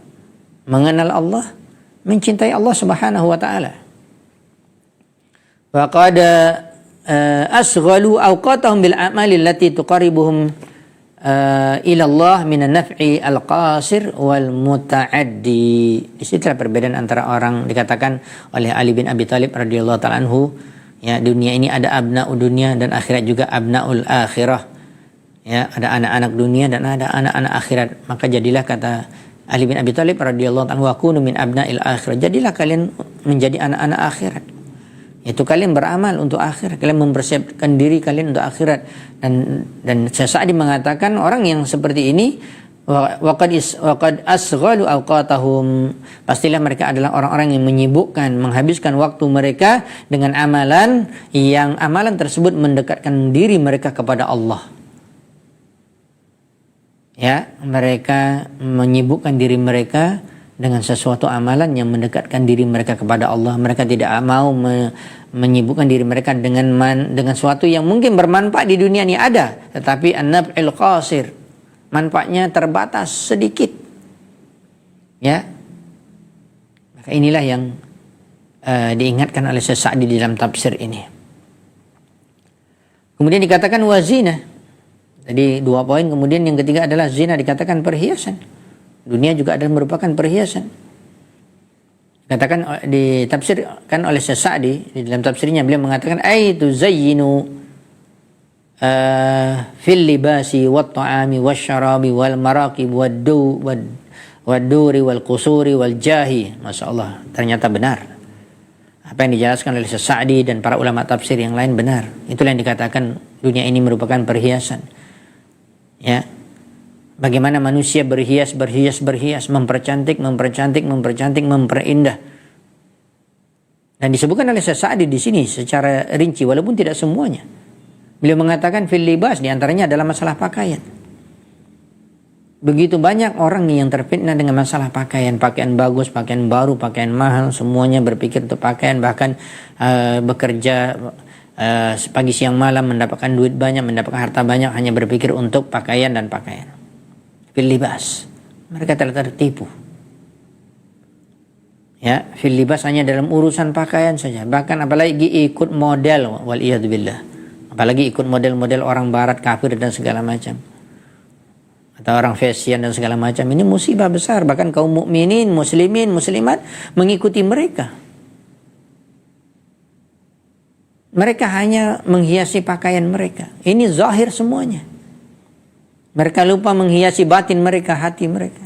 mengenal Allah, mencintai Allah Subhanahu wa taala. Wa qad asghalu awqatahum bil a'mali allati tuqarribuhum ila Allah minan naf'i al-qasir wal muta'addi. Di situ perbedaan antara orang, dikatakan oleh Ali bin Abi Thalib radhiyallahu ta'ala anhu, ya, dunia ini ada abna'u dunia dan akhirat juga abna'ul akhirah. Ya, ada anak-anak dunia dan ada anak-anak akhirat. Maka jadilah, kata Ali bin Abi Thalib radhiyallahu ta'ala anhu, wa kunu min abna'il akhirah. Jadilah kalian menjadi anak-anak akhirat. Itu kalian beramal untuk akhirat, kalian mempersiapkan diri kalian untuk akhirat. Dan Sa'di mengatakan orang yang seperti ini waqad asghalu awqatahum, pastilah mereka adalah orang-orang yang menyibukkan, menghabiskan waktu mereka dengan amalan yang amalan tersebut mendekatkan diri mereka kepada Allah. Ya, mereka menyibukkan diri mereka dengan sesuatu amalan yang mendekatkan diri mereka kepada Allah. Mereka tidak mau menyibukkan diri mereka dengan sesuatu yang mungkin bermanfaat di dunia ini ada, tetapi an-naf'il qasir, manfaatnya terbatas sedikit. Ya. Maka inilah yang diingatkan oleh Sa'di di dalam tafsir ini. Kemudian dikatakan wazina. Tadi 2 poin, kemudian yang ketiga adalah zina, dikatakan perhiasan. Dunia juga adalah merupakan perhiasan. Katakan ditafsirkan oleh Syekh Sa'di di dalam tafsirnya, beliau mengatakan aitu zayyinu fil libasi wat ta'ami wasyarabi wal maraqib wad-duri wal qusuri wal jahi. Masyaallah, ternyata benar apa yang dijelaskan oleh Syekh Sa'di dan para ulama tafsir yang lain benar. Itulah yang dikatakan dunia ini merupakan perhiasan. Ya. Bagaimana manusia berhias, mempercantik, memperindah. Dan disebutkan oleh Syekh Sa'di di sini secara rinci walaupun tidak semuanya. Beliau mengatakan fil libas, di antaranya adalah masalah pakaian. Begitu banyak orang yang terfitnah dengan masalah pakaian bagus, pakaian baru, pakaian mahal, semuanya berpikir untuk pakaian, bahkan bekerja pagi siang malam mendapatkan duit banyak, mendapatkan harta banyak, hanya berpikir untuk pakaian dan pakaian. Fil libas, mereka telah tertipu. Ya, fil libas hanya dalam urusan pakaian saja. Bahkan apalagi ikut model, wal iyadzubillah. Apalagi ikut model-model orang barat, kafir dan segala macam. Atau orang fashion dan segala macam. Ini musibah besar. Bahkan kaum mukminin, muslimin, muslimat mengikuti mereka. Mereka hanya menghiasi pakaian mereka. Ini zahir semuanya. Mereka lupa menghiasi batin mereka, hati mereka.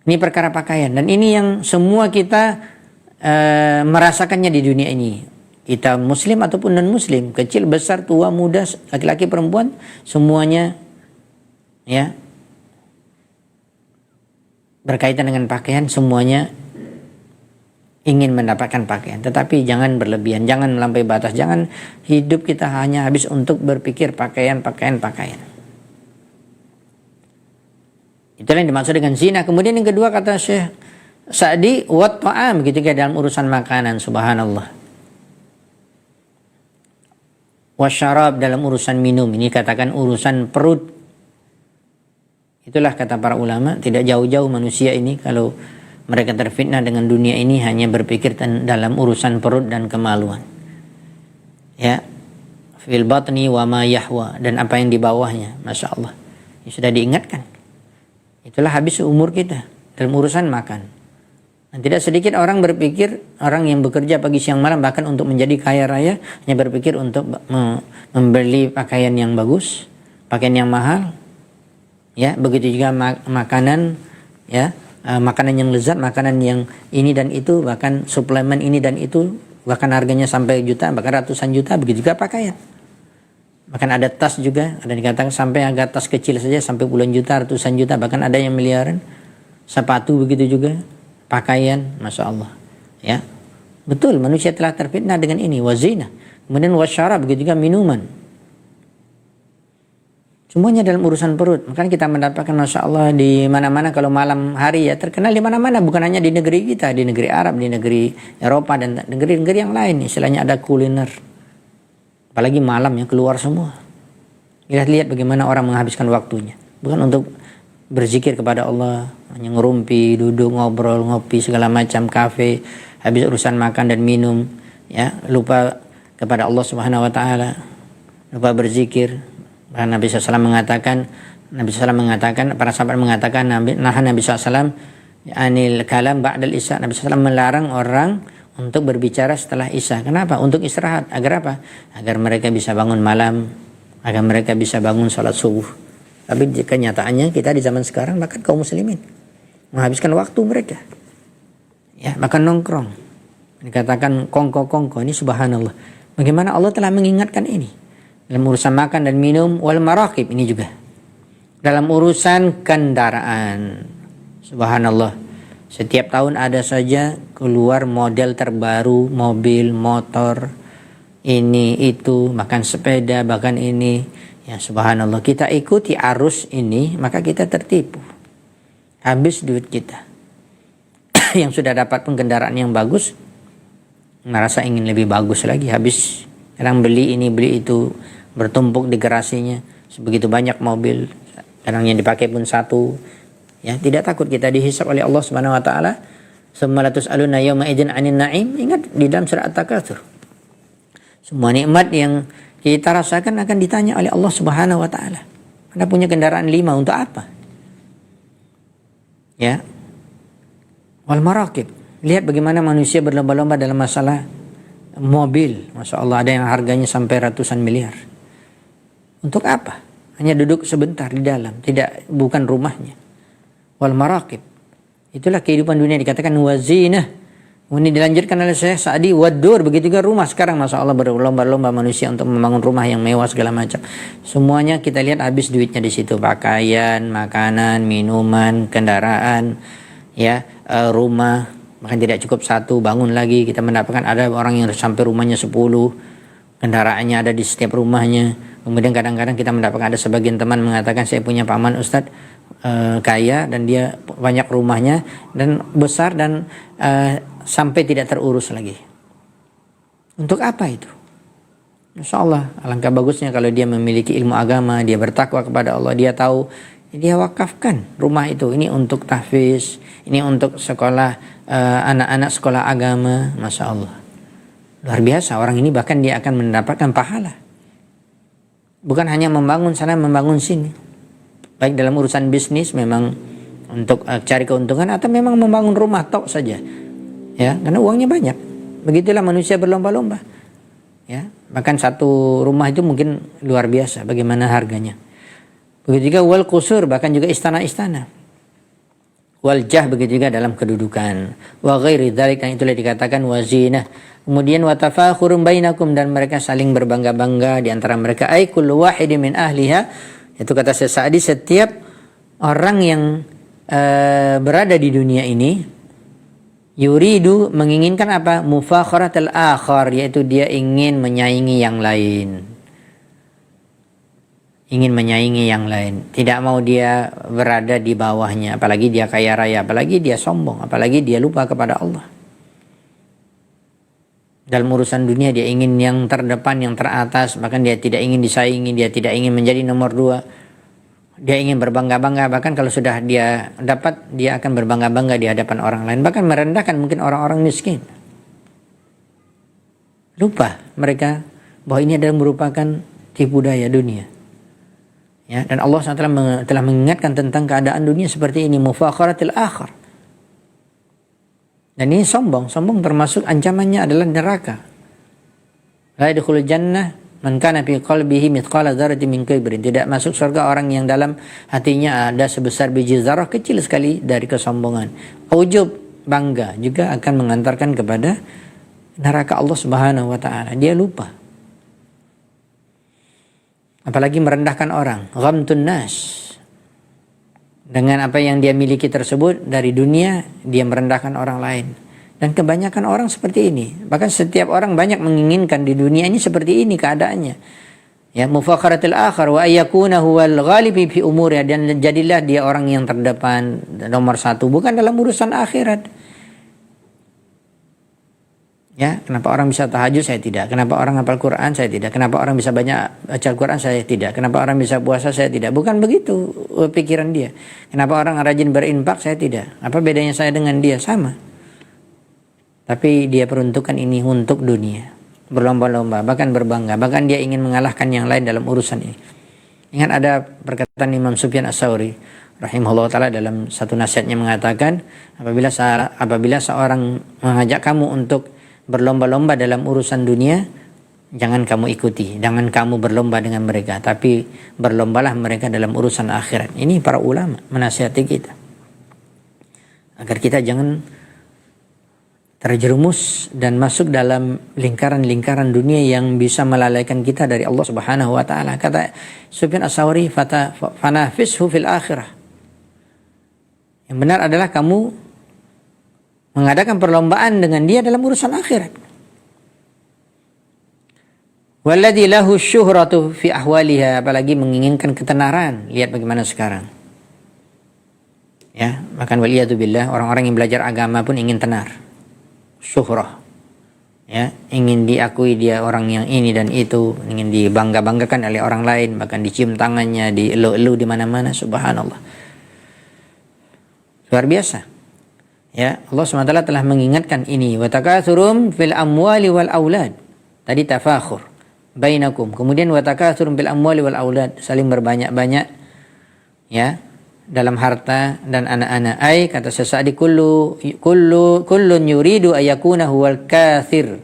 Ini perkara pakaian. Dan ini yang semua kita merasakannya di dunia ini. Kita muslim ataupun non-muslim. Kecil, besar, tua, muda, laki-laki, perempuan. Semuanya ya berkaitan dengan pakaian. Semuanya ingin mendapatkan pakaian. Tetapi jangan berlebihan. Jangan melampaui batas. Jangan hidup kita hanya habis untuk berpikir pakaian. Itulah yang dimaksud dengan zina. Kemudian yang kedua kata Syekh Sa'di, wat ta'am, ketika dalam urusan makanan, subhanallah. Wasyarab, dalam urusan minum. Ini katakan urusan perut. Itulah kata para ulama, tidak jauh-jauh manusia ini kalau mereka terfitnah dengan dunia ini hanya berpikir dalam urusan perut dan kemaluan. Ya. Fil batni wa ma yahwa, dan apa yang di bawahnya. Masya Allah. Ini sudah diingatkan. Itulah habis umur kita dalam urusan makan. Dan tidak sedikit orang berpikir, orang yang bekerja pagi siang malam bahkan untuk menjadi kaya raya, hanya berpikir untuk membeli pakaian yang bagus, pakaian yang mahal. Ya, begitu juga makanan, ya, makanan yang lezat, makanan yang ini dan itu, bahkan suplemen ini dan itu, bahkan harganya sampai jutaan, bahkan ratusan juta. Begitu juga pakaian. Bahkan ada tas juga, ada dikatakan sampai agak tas kecil saja sampai puluhan juta, ratusan juta, bahkan ada yang miliaran. Sepatu begitu juga, pakaian, Masya Allah. Ya, betul, manusia telah terfitnah dengan ini, wazina. Kemudian wasyarab, begitu juga minuman. Semuanya dalam urusan perut. Makanya kita mendapatkan Masya Allah di mana-mana kalau malam hari ya terkenal di mana-mana. Bukan hanya di negeri kita, di negeri Arab, di negeri Eropa dan negeri-negeri yang lain. Istilahnya ada kuliner. Apalagi malam ya keluar semua. Lihat bagaimana orang menghabiskan waktunya. Bukan untuk berzikir kepada Allah. Hanya ngerumpi, duduk, ngobrol, ngopi, segala macam, kafe. Habis urusan makan dan minum. Ya, lupa kepada Allah Subhanahu Wa Taala. Lupa berzikir. Nabi SAW mengatakan, para sahabat mengatakan, Nabi SAW anil kalam ba'dal isya. Nabi SAW melarang orang untuk berbicara setelah isya. Kenapa? Untuk istirahat. Agar apa? Agar mereka bisa bangun malam, agar mereka bisa bangun salat subuh. Tapi kenyataannya kita di zaman sekarang bahkan kaum muslimin menghabiskan waktu mereka. Ya, bahkan nongkrong. Dikatakan kongko-kongko. Ini subhanallah. Bagaimana Allah telah mengingatkan ini? Dalam urusan makan dan minum, wal maraqib, ini juga. Dalam urusan kendaraan, subhanallah, setiap tahun ada saja keluar model terbaru, mobil, motor, ini, itu, bahkan sepeda, bahkan ini. Ya subhanallah, kita ikuti arus ini, maka kita tertipu. Habis duit kita. Yang sudah dapat kendaraan yang bagus, merasa ingin lebih bagus lagi, habis. Kadang beli ini, beli itu, bertumpuk di garasinya, sebegitu banyak mobil, kadang yang dipakai pun satu. Ya, tidak takut kita dihisab oleh Allah Subhanahu Wa Taala. Summa latus'aluna yawma idzin 'anil na'im. Ingat di dalam surah At-Takatsur. Semua nikmat yang kita rasakan akan ditanya oleh Allah Subhanahu Wa Taala. Anda punya kendaraan 5 untuk apa? Ya. Wal maraqib. Lihat bagaimana manusia berlomba-lomba dalam masalah mobil. Masya Allah, ada yang harganya sampai ratusan miliar. Untuk apa? Hanya duduk sebentar di dalam, bukan rumahnya. Wal maraqib. Itulah kehidupan dunia, dikatakan wazinah. Ini dilanjutkan oleh Syekh Sa'di, wadur, begitu juga rumah sekarang. Masya Allah, berlomba-lomba manusia untuk membangun rumah yang mewah segala macam. Semuanya kita lihat habis duitnya di situ. Pakaian, makanan, minuman, kendaraan, ya, rumah. Bahkan tidak cukup satu, bangun lagi. Kita mendapatkan ada orang yang sampai rumahnya 10, kendaraannya ada di setiap rumahnya. Kemudian kadang-kadang kita mendapatkan ada sebagian teman mengatakan, saya punya paman Ustadz kaya dan dia banyak rumahnya dan besar dan sampai tidak terurus lagi. Untuk apa itu? Masya Allah, alangkah bagusnya kalau dia memiliki ilmu agama, dia bertakwa kepada Allah, dia tahu, dia wakafkan rumah itu. Ini untuk tahfiz, ini untuk sekolah, anak-anak sekolah agama. Masya Allah, luar biasa. Orang ini bahkan dia akan mendapatkan pahala. Bukan hanya membangun sana, membangun sini. Baik dalam urusan bisnis memang untuk cari keuntungan, atau memang membangun rumah tok saja. Ya, karena uangnya banyak. Begitulah manusia berlomba-lomba. Ya, bahkan satu rumah itu mungkin luar biasa bagaimana harganya. Begitu juga wal qusur, bahkan juga istana-istana. Wal jah, begitu juga dalam kedudukan. Wa ghairi dzalik, yang itulah dikatakan wazinah. Kemudian wa tafakhurun bainakum, dan mereka saling berbangga-bangga di antara mereka. Ai kullu wahidin min ahliha, itu kata Syekh Sa'di, setiap orang yang berada di dunia ini yuridu, menginginkan apa? Mufakharatul akhar, yaitu dia ingin menyaingi yang lain. Ingin menyaingi yang lain. Tidak mau dia berada di bawahnya, apalagi dia kaya raya, apalagi dia sombong, apalagi dia lupa kepada Allah. Dalam urusan dunia dia ingin yang terdepan, yang teratas, bahkan dia tidak ingin disaingi, dia tidak ingin menjadi nomor 2. Dia ingin berbangga-bangga, bahkan kalau sudah dia dapat, dia akan berbangga-bangga di hadapan orang lain, bahkan merendahkan mungkin orang-orang miskin. Lupa mereka bahwa ini adalah merupakan tipu daya dunia. Ya, dan Allah SWT telah mengingatkan tentang keadaan dunia seperti ini, mufakharatil akhir. Dan ini sombong termasuk ancamannya adalah neraka. La yadkhulul jannah man kana fi qalbihi mithqala dzarratin min kibrin. Tidak masuk surga orang yang dalam hatinya ada sebesar biji zarah, kecil sekali dari kesombongan. Ujub, bangga, juga akan mengantarkan kepada neraka Allah Subhanahu wa taala. Dia lupa. Apalagi merendahkan orang, ghamtun nas. Dengan apa yang dia miliki tersebut dari dunia, dia merendahkan orang lain. Dan kebanyakan orang seperti ini. Bahkan setiap orang banyak menginginkan di dunia ini seperti ini keadaannya. Ya, mufakharatul akhir wa ayyakuna huwal ghalibi fi umuriha, dan jadilah dia orang yang terdepan, nomor 1, bukan dalam urusan akhirat. Ya, kenapa orang bisa tahajud, saya tidak. Kenapa orang hafal Quran, saya tidak. Kenapa orang bisa banyak baca Quran, saya tidak. Kenapa orang bisa puasa, saya tidak. Bukan begitu pikiran dia. Kenapa orang rajin berinfak, saya tidak. Apa bedanya saya dengan dia? Sama. Tapi dia peruntukan ini untuk dunia. Berlomba-lomba, bahkan berbangga. Bahkan dia ingin mengalahkan yang lain dalam urusan ini. Ingat ada perkataan Imam Sufyan Ats-Tsauri rahimahullah ta'ala dalam satu nasihatnya mengatakan, apabila seorang mengajak kamu untuk berlomba-lomba dalam urusan dunia, jangan kamu ikuti. Jangan kamu berlomba dengan mereka. Tapi berlombalah mereka dalam urusan akhirat. Ini para ulama menasihati kita. Agar kita jangan terjerumus dan masuk dalam lingkaran-lingkaran dunia yang bisa melalaikan kita dari Allah Subhanahu wa taala. Kata Sufyan Ats-Tsauri, fanafishu fil akhirah. Yang benar adalah kamu mengadakan perlombaan dengan dia dalam urusan akhirat. Walladzi lahu syuhratu fi ahwaliha, apalagi menginginkan ketenaran. Lihat bagaimana sekarang. Ya, bahkan waliyadzubillah, orang-orang yang belajar agama pun ingin tenar. Syuhrah, ya, ingin diakui dia orang yang ini dan itu, ingin dibangga-banggakan oleh orang lain, bahkan dicium tangannya, dielu-elu di mana-mana. Subhanallah, luar biasa. Ya, Allah SWT telah mengingatkan ini, wa takatsurum fil amwali wal aulad. Tadi tafakhur bainakum, kemudian wa takatsurum fil amwali wal aulad, saling berbanyak-banyak, ya, dalam harta dan anak-anak. Ai kata Sa'di kullun yuridu ayakuna huwal kathir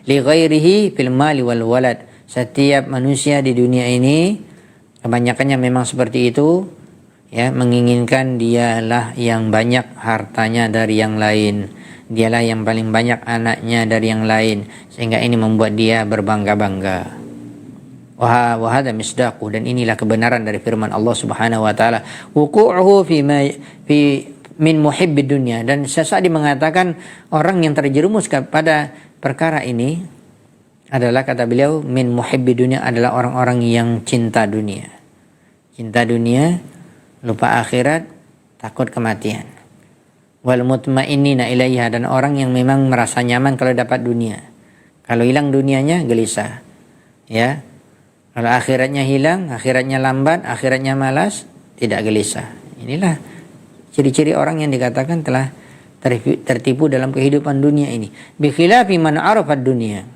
li ghairihi fil mali wal walad. Setiap manusia di dunia ini kebanyakannya memang seperti itu, ya, menginginkan dialah yang banyak hartanya dari yang lain, dialah yang paling banyak anaknya dari yang lain, sehingga ini membuat dia berbangga-bangga. Wa hadza misdaqu, dan inilah kebenaran dari firman Allah Subhanahu wa taala, wuqu'uhu fi min muhibbid dunya. Dan Sa'di mengatakan orang yang terjerumus kepada perkara ini adalah, kata beliau, min muhibbid dunya, adalah orang-orang yang cinta dunia. Cinta dunia, lupa akhirat, takut kematian. Wal mutmainnina ilaiha, dan orang yang memang merasa nyaman kalau dapat dunia. Kalau hilang dunianya gelisah. Ya. Kalau akhiratnya hilang, akhiratnya lambat, akhiratnya malas, tidak gelisah. Inilah ciri-ciri orang yang dikatakan telah tertipu dalam kehidupan dunia ini. Bi khilafi man arafad dunia.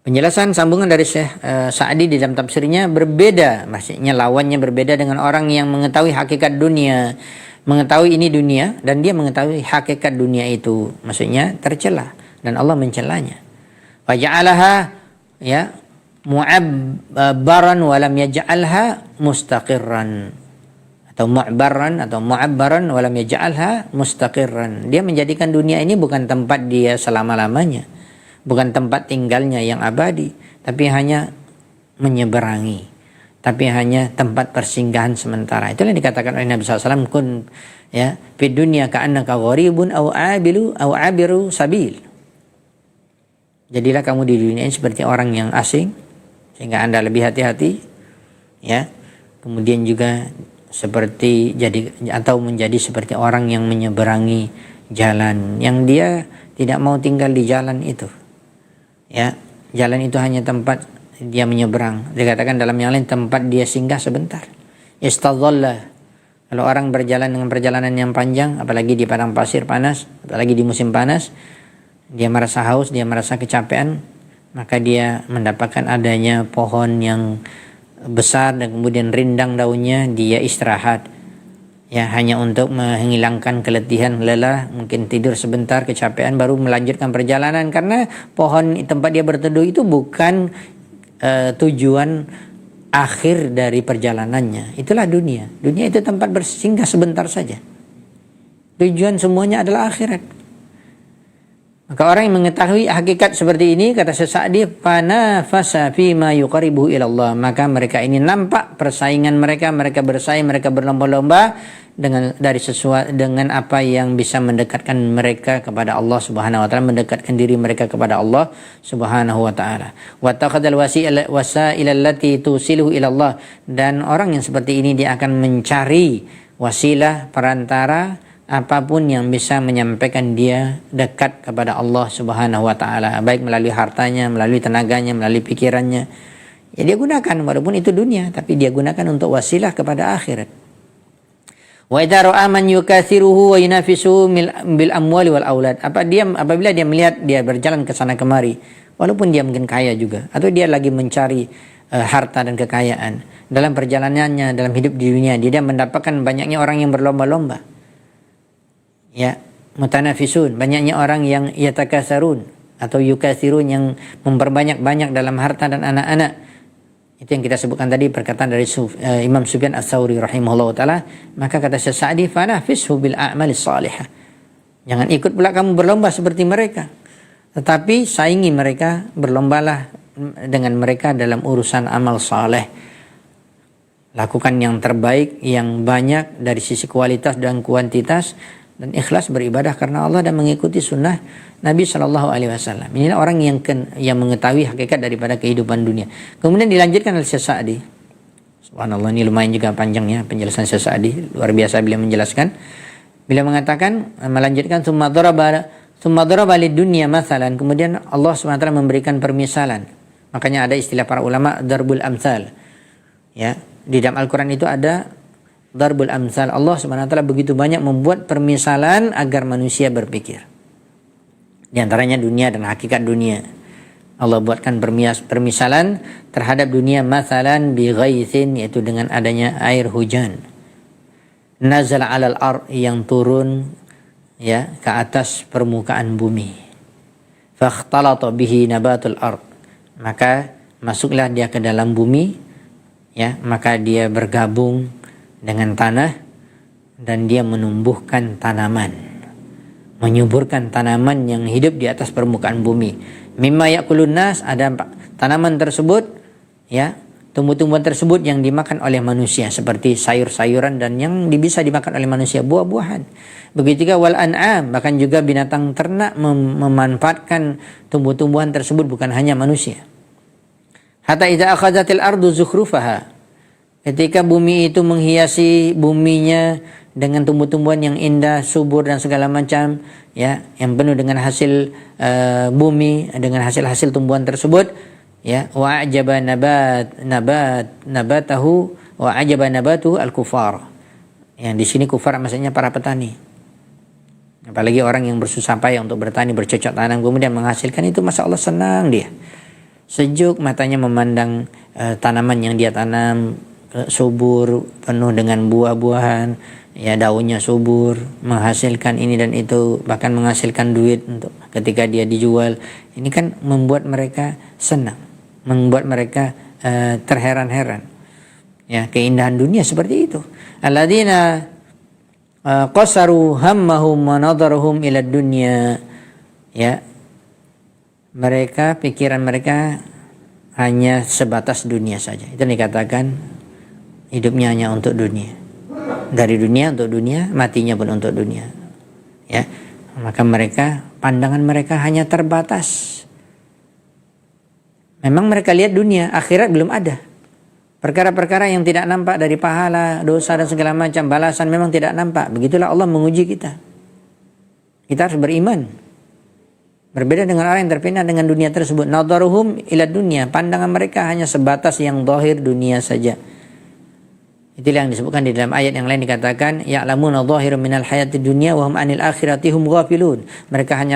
Penjelasan sambungan dari Syekh Sa'di di dalam tafsirnya berbeda, maksudnya lawannya berbeda dengan orang yang mengetahui hakikat dunia, mengetahui ini dunia dan dia mengetahui hakikat dunia itu, maksudnya tercela dan Allah mencelanya. Wa ja'alaha, ya, mu'abbaran wa lam yaj'alha mustaqirran, atau mu'abbaran wa lam yaj'alha mustaqirran. Dia menjadikan dunia ini bukan tempat dia selama-lamanya, bukan tempat tinggalnya yang abadi, tapi hanya menyeberangi, tapi hanya tempat persinggahan sementara. Itulah yang dikatakan oleh Nabi SAW, kun, ya, fid dunya ka'annaka gharibun aw abiru sabil. Jadilah kamu di dunia ini seperti orang yang asing, sehingga Anda lebih hati-hati, ya. Kemudian juga seperti atau menjadi seperti orang yang menyeberangi jalan, yang dia tidak mau tinggal di jalan itu. Ya, jalan itu hanya tempat dia menyeberang. Dikatakan dalam yang lain, tempat dia singgah sebentar. Istadhalla. Kalau orang berjalan dengan perjalanan yang panjang, apalagi di padang pasir panas, apalagi di musim panas, dia merasa haus, dia merasa kecapean, maka dia mendapatkan adanya pohon yang besar dan kemudian rindang daunnya, dia istirahat, ya, hanya untuk menghilangkan keletihan, lelah, mungkin tidur sebentar, kecapean, baru melanjutkan perjalanan. Karena pohon tempat dia berteduh itu bukan tujuan akhir dari perjalanannya. Itulah dunia. Dunia itu tempat bersinggah sebentar saja. Tujuan semuanya adalah akhirat. Maka orang yang mengetahui hakikat seperti ini, kata Sa'di, fanafasa fima yuqaribuhu ila Allah, maka mereka ini nampak persaingan mereka bersaing, mereka berlomba-lomba dengan apa yang bisa mendekatkan mereka kepada Allah Subhanahu wa taala, mendekatkan diri mereka kepada Allah Subhanahu wa taala. Wa taqadal wasail allati tusiluhu ila Allah, dan orang yang seperti ini dia akan mencari wasilah, perantara, apapun yang bisa menyampaikan dia dekat kepada Allah Subhanahu wa taala, baik melalui hartanya, melalui tenaganya, melalui pikirannya. Ya, dia gunakan, walaupun itu dunia, tapi dia gunakan untuk wasilah kepada akhirat. Wa idza ra'a man yukatsiruhu wa yunafisu bil amwali wal aulad. Apabila dia melihat dia berjalan ke sana kemari, walaupun dia mungkin kaya juga, atau dia lagi mencari harta dan kekayaan, dalam perjalanannya dalam hidup di dunia dia mendapatkan banyaknya orang yang berlomba-lomba. Ya, mutanafisun, banyaknya orang yang yatakasarun atau yukatsirun, yang memperbanyak-banyak dalam harta dan anak-anak. Itu yang kita sebutkan tadi, perkataan dari Imam Sufyan Ats-Tsauri rahimahullah ta'ala. Maka kata Syekh Sa'di, fanafishu bil a'malis salihah. Jangan ikut pula kamu berlomba seperti mereka, tetapi saingi mereka, berlombalah dengan mereka dalam urusan amal saleh. Lakukan yang terbaik, yang banyak dari sisi kualitas dan kuantitas, dan ikhlas beribadah karena Allah dan mengikuti sunnah Nabi SAW. Inilah orang yang mengetahui hakikat daripada kehidupan dunia. Kemudian dilanjutkan oleh Syekh Sa'di. Subhanallah, ini lumayan juga panjangnya penjelasan Syekh Sa'di. Luar biasa beliau menjelaskan. Beliau mengatakan, melanjutkan, tsumma daraba lid dunya mathalan. Kemudian Allah SWT memberikan permisalan. Makanya ada istilah para ulama, darbul amsal. Ya, di dalam Al-Quran itu ada darbul amsal. Allah SWT begitu banyak membuat permisalan agar manusia berpikir. Di antaranya dunia dan hakikat dunia. Allah buatkan permisalan terhadap dunia, mathalan bi ghaithin, yaitu dengan adanya air hujan. nazala 'alal ard, yang turun ya ke atas permukaan bumi. Fakhtalata bihi nabatul ard, maka masuklah dia ke dalam bumi, ya, maka dia bergabung dengan tanah dan dia menumbuhkan tanaman, menyuburkan tanaman yang hidup di atas permukaan bumi. Mimma yakulun nas, ada tanaman tersebut, ya, tumbuh-tumbuhan tersebut yang dimakan oleh manusia seperti sayur-sayuran dan yang bisa dimakan oleh manusia, buah-buahan. Begitu juga wal an'am, bahkan juga binatang ternak memanfaatkan tumbuh-tumbuhan tersebut, bukan hanya manusia. Hatta idza akhadhatil ardu zukhrufaha, ketika bumi itu menghiasi buminya dengan tumbuh-tumbuhan yang indah, subur dan segala macam, ya, yang penuh dengan hasil bumi, dengan hasil-hasil tumbuhan tersebut, ya, wa ajaba nabatahu wa ajaba nabatuhu al-kufar. Yang di sini kufar maksudnya para petani. Apalagi orang yang bersusah payah untuk bertani, bercocok tanam, kemudian menghasilkan, itu masya Allah senang dia. Sejuk matanya memandang tanaman yang dia tanam, subur, penuh dengan buah-buahan, ya, daunnya subur, menghasilkan ini dan itu, bahkan menghasilkan duit untuk ketika dia dijual. Ini kan membuat mereka senang, membuat mereka terheran-heran. Ya, keindahan dunia seperti itu. Alladzina qasaru hammahum wa nadharuhum ila dunya, ya, mereka, pikiran mereka hanya sebatas dunia saja. Itu dikatakan hidupnya hanya untuk dunia. Dari dunia untuk dunia, matinya pun untuk dunia. Ya, maka mereka, pandangan mereka hanya terbatas. Memang mereka lihat dunia, akhirat belum ada. Perkara-perkara yang tidak nampak dari pahala, dosa dan segala macam, balasan memang tidak nampak. Begitulah Allah menguji kita. Kita harus beriman. Berbeda dengan orang yang terpindah dengan dunia tersebut. Nadharuhum ila dunya, pandangan mereka hanya sebatas yang zahir, dunia saja. Itulah yang disebutkan di dalam ayat yang lain, dikatakan ya'lamuna dhahiran minal hayatid dunya wa hum 'anil akhirati hum ghafilun. Mereka hanya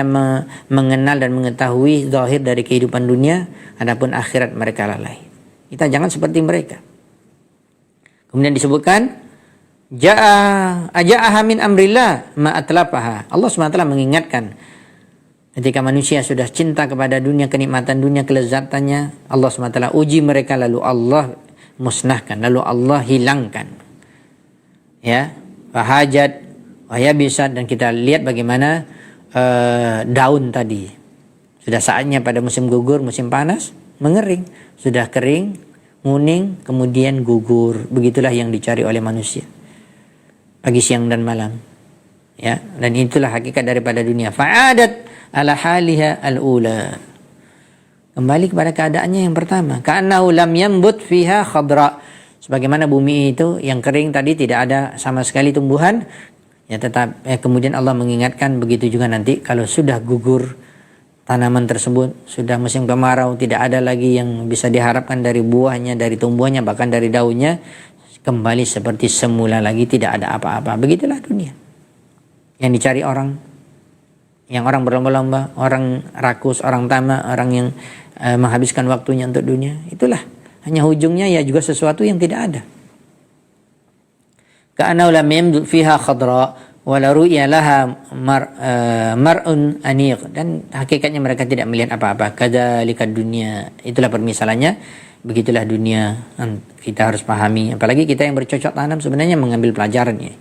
mengenal dan mengetahui zahir dari kehidupan dunia, adapun akhirat mereka lalai. Kita jangan seperti mereka. Kemudian disebutkan ja'aha min amrillah ma atlafaha. Allah SWT mengingatkan ketika manusia sudah cinta kepada dunia, kenikmatan dunia, kelezatannya, Allah SWT uji mereka, lalu Allah musnahkan, lalu Allah hilangkan. Ya, wahajat, wayabisat, dan kita lihat bagaimana daun tadi. Sudah saatnya pada musim gugur, musim panas, mengering. Sudah kering, nguning, kemudian gugur. Begitulah yang dicari oleh manusia. Pagi, siang, dan malam. Ya, dan itulah hakikat daripada dunia. Fa'adat ala haliha al-ula. Kembali kepada keadaannya yang pertama. Ka'annahu lam yambut fiha khadra. Sebagaimana bumi itu yang kering tadi tidak ada sama sekali tumbuhan. Ya, tetap kemudian Allah mengingatkan begitu juga nanti kalau sudah gugur tanaman tersebut, sudah musim kemarau, tidak ada lagi yang bisa diharapkan dari buahnya, dari tumbuhannya, bahkan dari daunnya, kembali seperti semula lagi, tidak ada apa-apa. Begitulah dunia. Yang dicari orang, yang orang berlomba-lomba, orang rakus, orang tamak, orang yang menghabiskan waktunya untuk dunia. Itulah, hanya ujungnya ya juga sesuatu yang tidak ada. Ka'annahu lam yamdud fiha khadra wala ru'ya laha mar'un aniq, dan hakikatnya mereka tidak melihat apa-apa. Kadzalika dunia, itulah permisalannya, begitulah dunia. Kita harus pahami, apalagi kita yang bercocok tanam sebenarnya mengambil pelajarannya.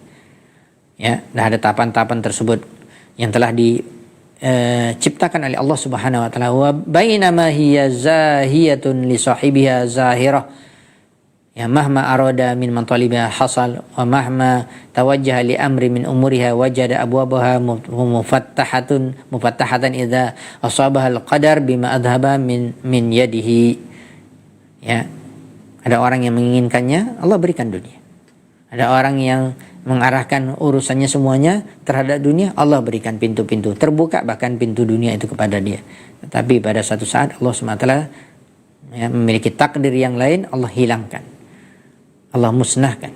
Ya, dah ada tahapan-tahapan tersebut yang telah diciptakan oleh Allah Subhanahu wa taala. Wa bainama hiya zahiyatun li sahibiha zahirah. Ya, mahma arada min mantalibiha hasal wa mahma tawajjaha li amri min umuriha wajada abwabaha mufattahatan idza asabaha al-qadar bima adhaba min yadihi. Ya, ada orang yang menginginkannya, Allah berikan dunia. Ada orang yang mengarahkan urusannya semuanya terhadap dunia, Allah berikan pintu-pintu, terbuka bahkan pintu dunia itu kepada dia. Tetapi pada satu saat Allah SWT ya, memiliki takdir yang lain, Allah hilangkan, Allah musnahkan,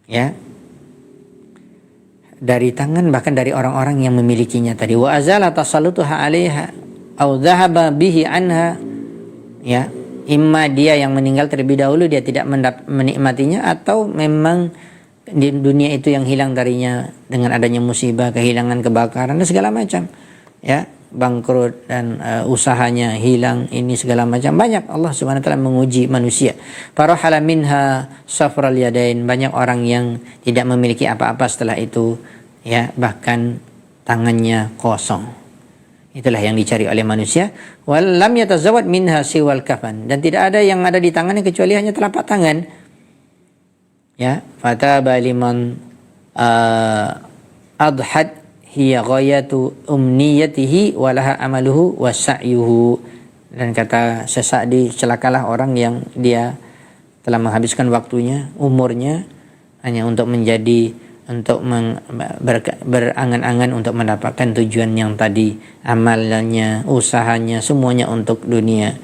ya, dari tangan bahkan dari orang-orang yang memilikinya tadi. Wa azala tasallutuha 'alaiha au dhahaba bihi anha, ya, imma dia yang meninggal terlebih dahulu, dia tidak menikmatinya, atau memang di dunia itu yang hilang darinya dengan adanya musibah, kehilangan, kebakaran dan segala macam. Ya, bangkrut dan usahanya hilang, ini segala macam. Banyak Allah Subhanahu wa taala menguji manusia. Farahala minha safral yadain, banyak orang yang tidak memiliki apa-apa setelah itu, ya, bahkan tangannya kosong. Itulah yang dicari oleh manusia. Wal lam yatazawwad minha siwal kafan, dan tidak ada yang ada di tangannya kecuali hanya telapak tangan. Ya, fataba liman adhat hiya ghayatu umniyatihi walaha amaluhu wa sa'yuhu. Dan kata Sa'di, celakalah orang yang dia telah menghabiskan waktunya, umurnya hanya untuk berangan-angan untuk mendapatkan tujuan yang tadi, amalnya, usahanya, semuanya untuk dunia.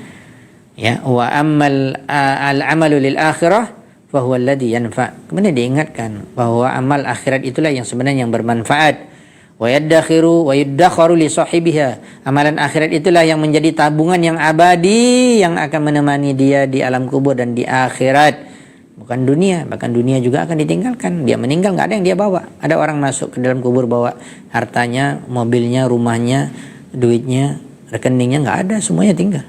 Ya, wa ammal al-amalu lil akhirah fahuwa alladhi yanfa'. Kemudian diingatkan bahwa amal akhirat itulah yang sebenarnya yang bermanfaat. Wa yaddakhiru li sahibiha. Amalan akhirat itulah yang menjadi tabungan yang abadi yang akan menemani dia di alam kubur dan di akhirat. Bukan dunia, bahkan dunia juga akan ditinggalkan. Dia meninggal nggak ada yang dia bawa. Ada orang masuk ke dalam kubur bawa hartanya, mobilnya, rumahnya, duitnya, rekeningnya, nggak ada, semuanya tinggal.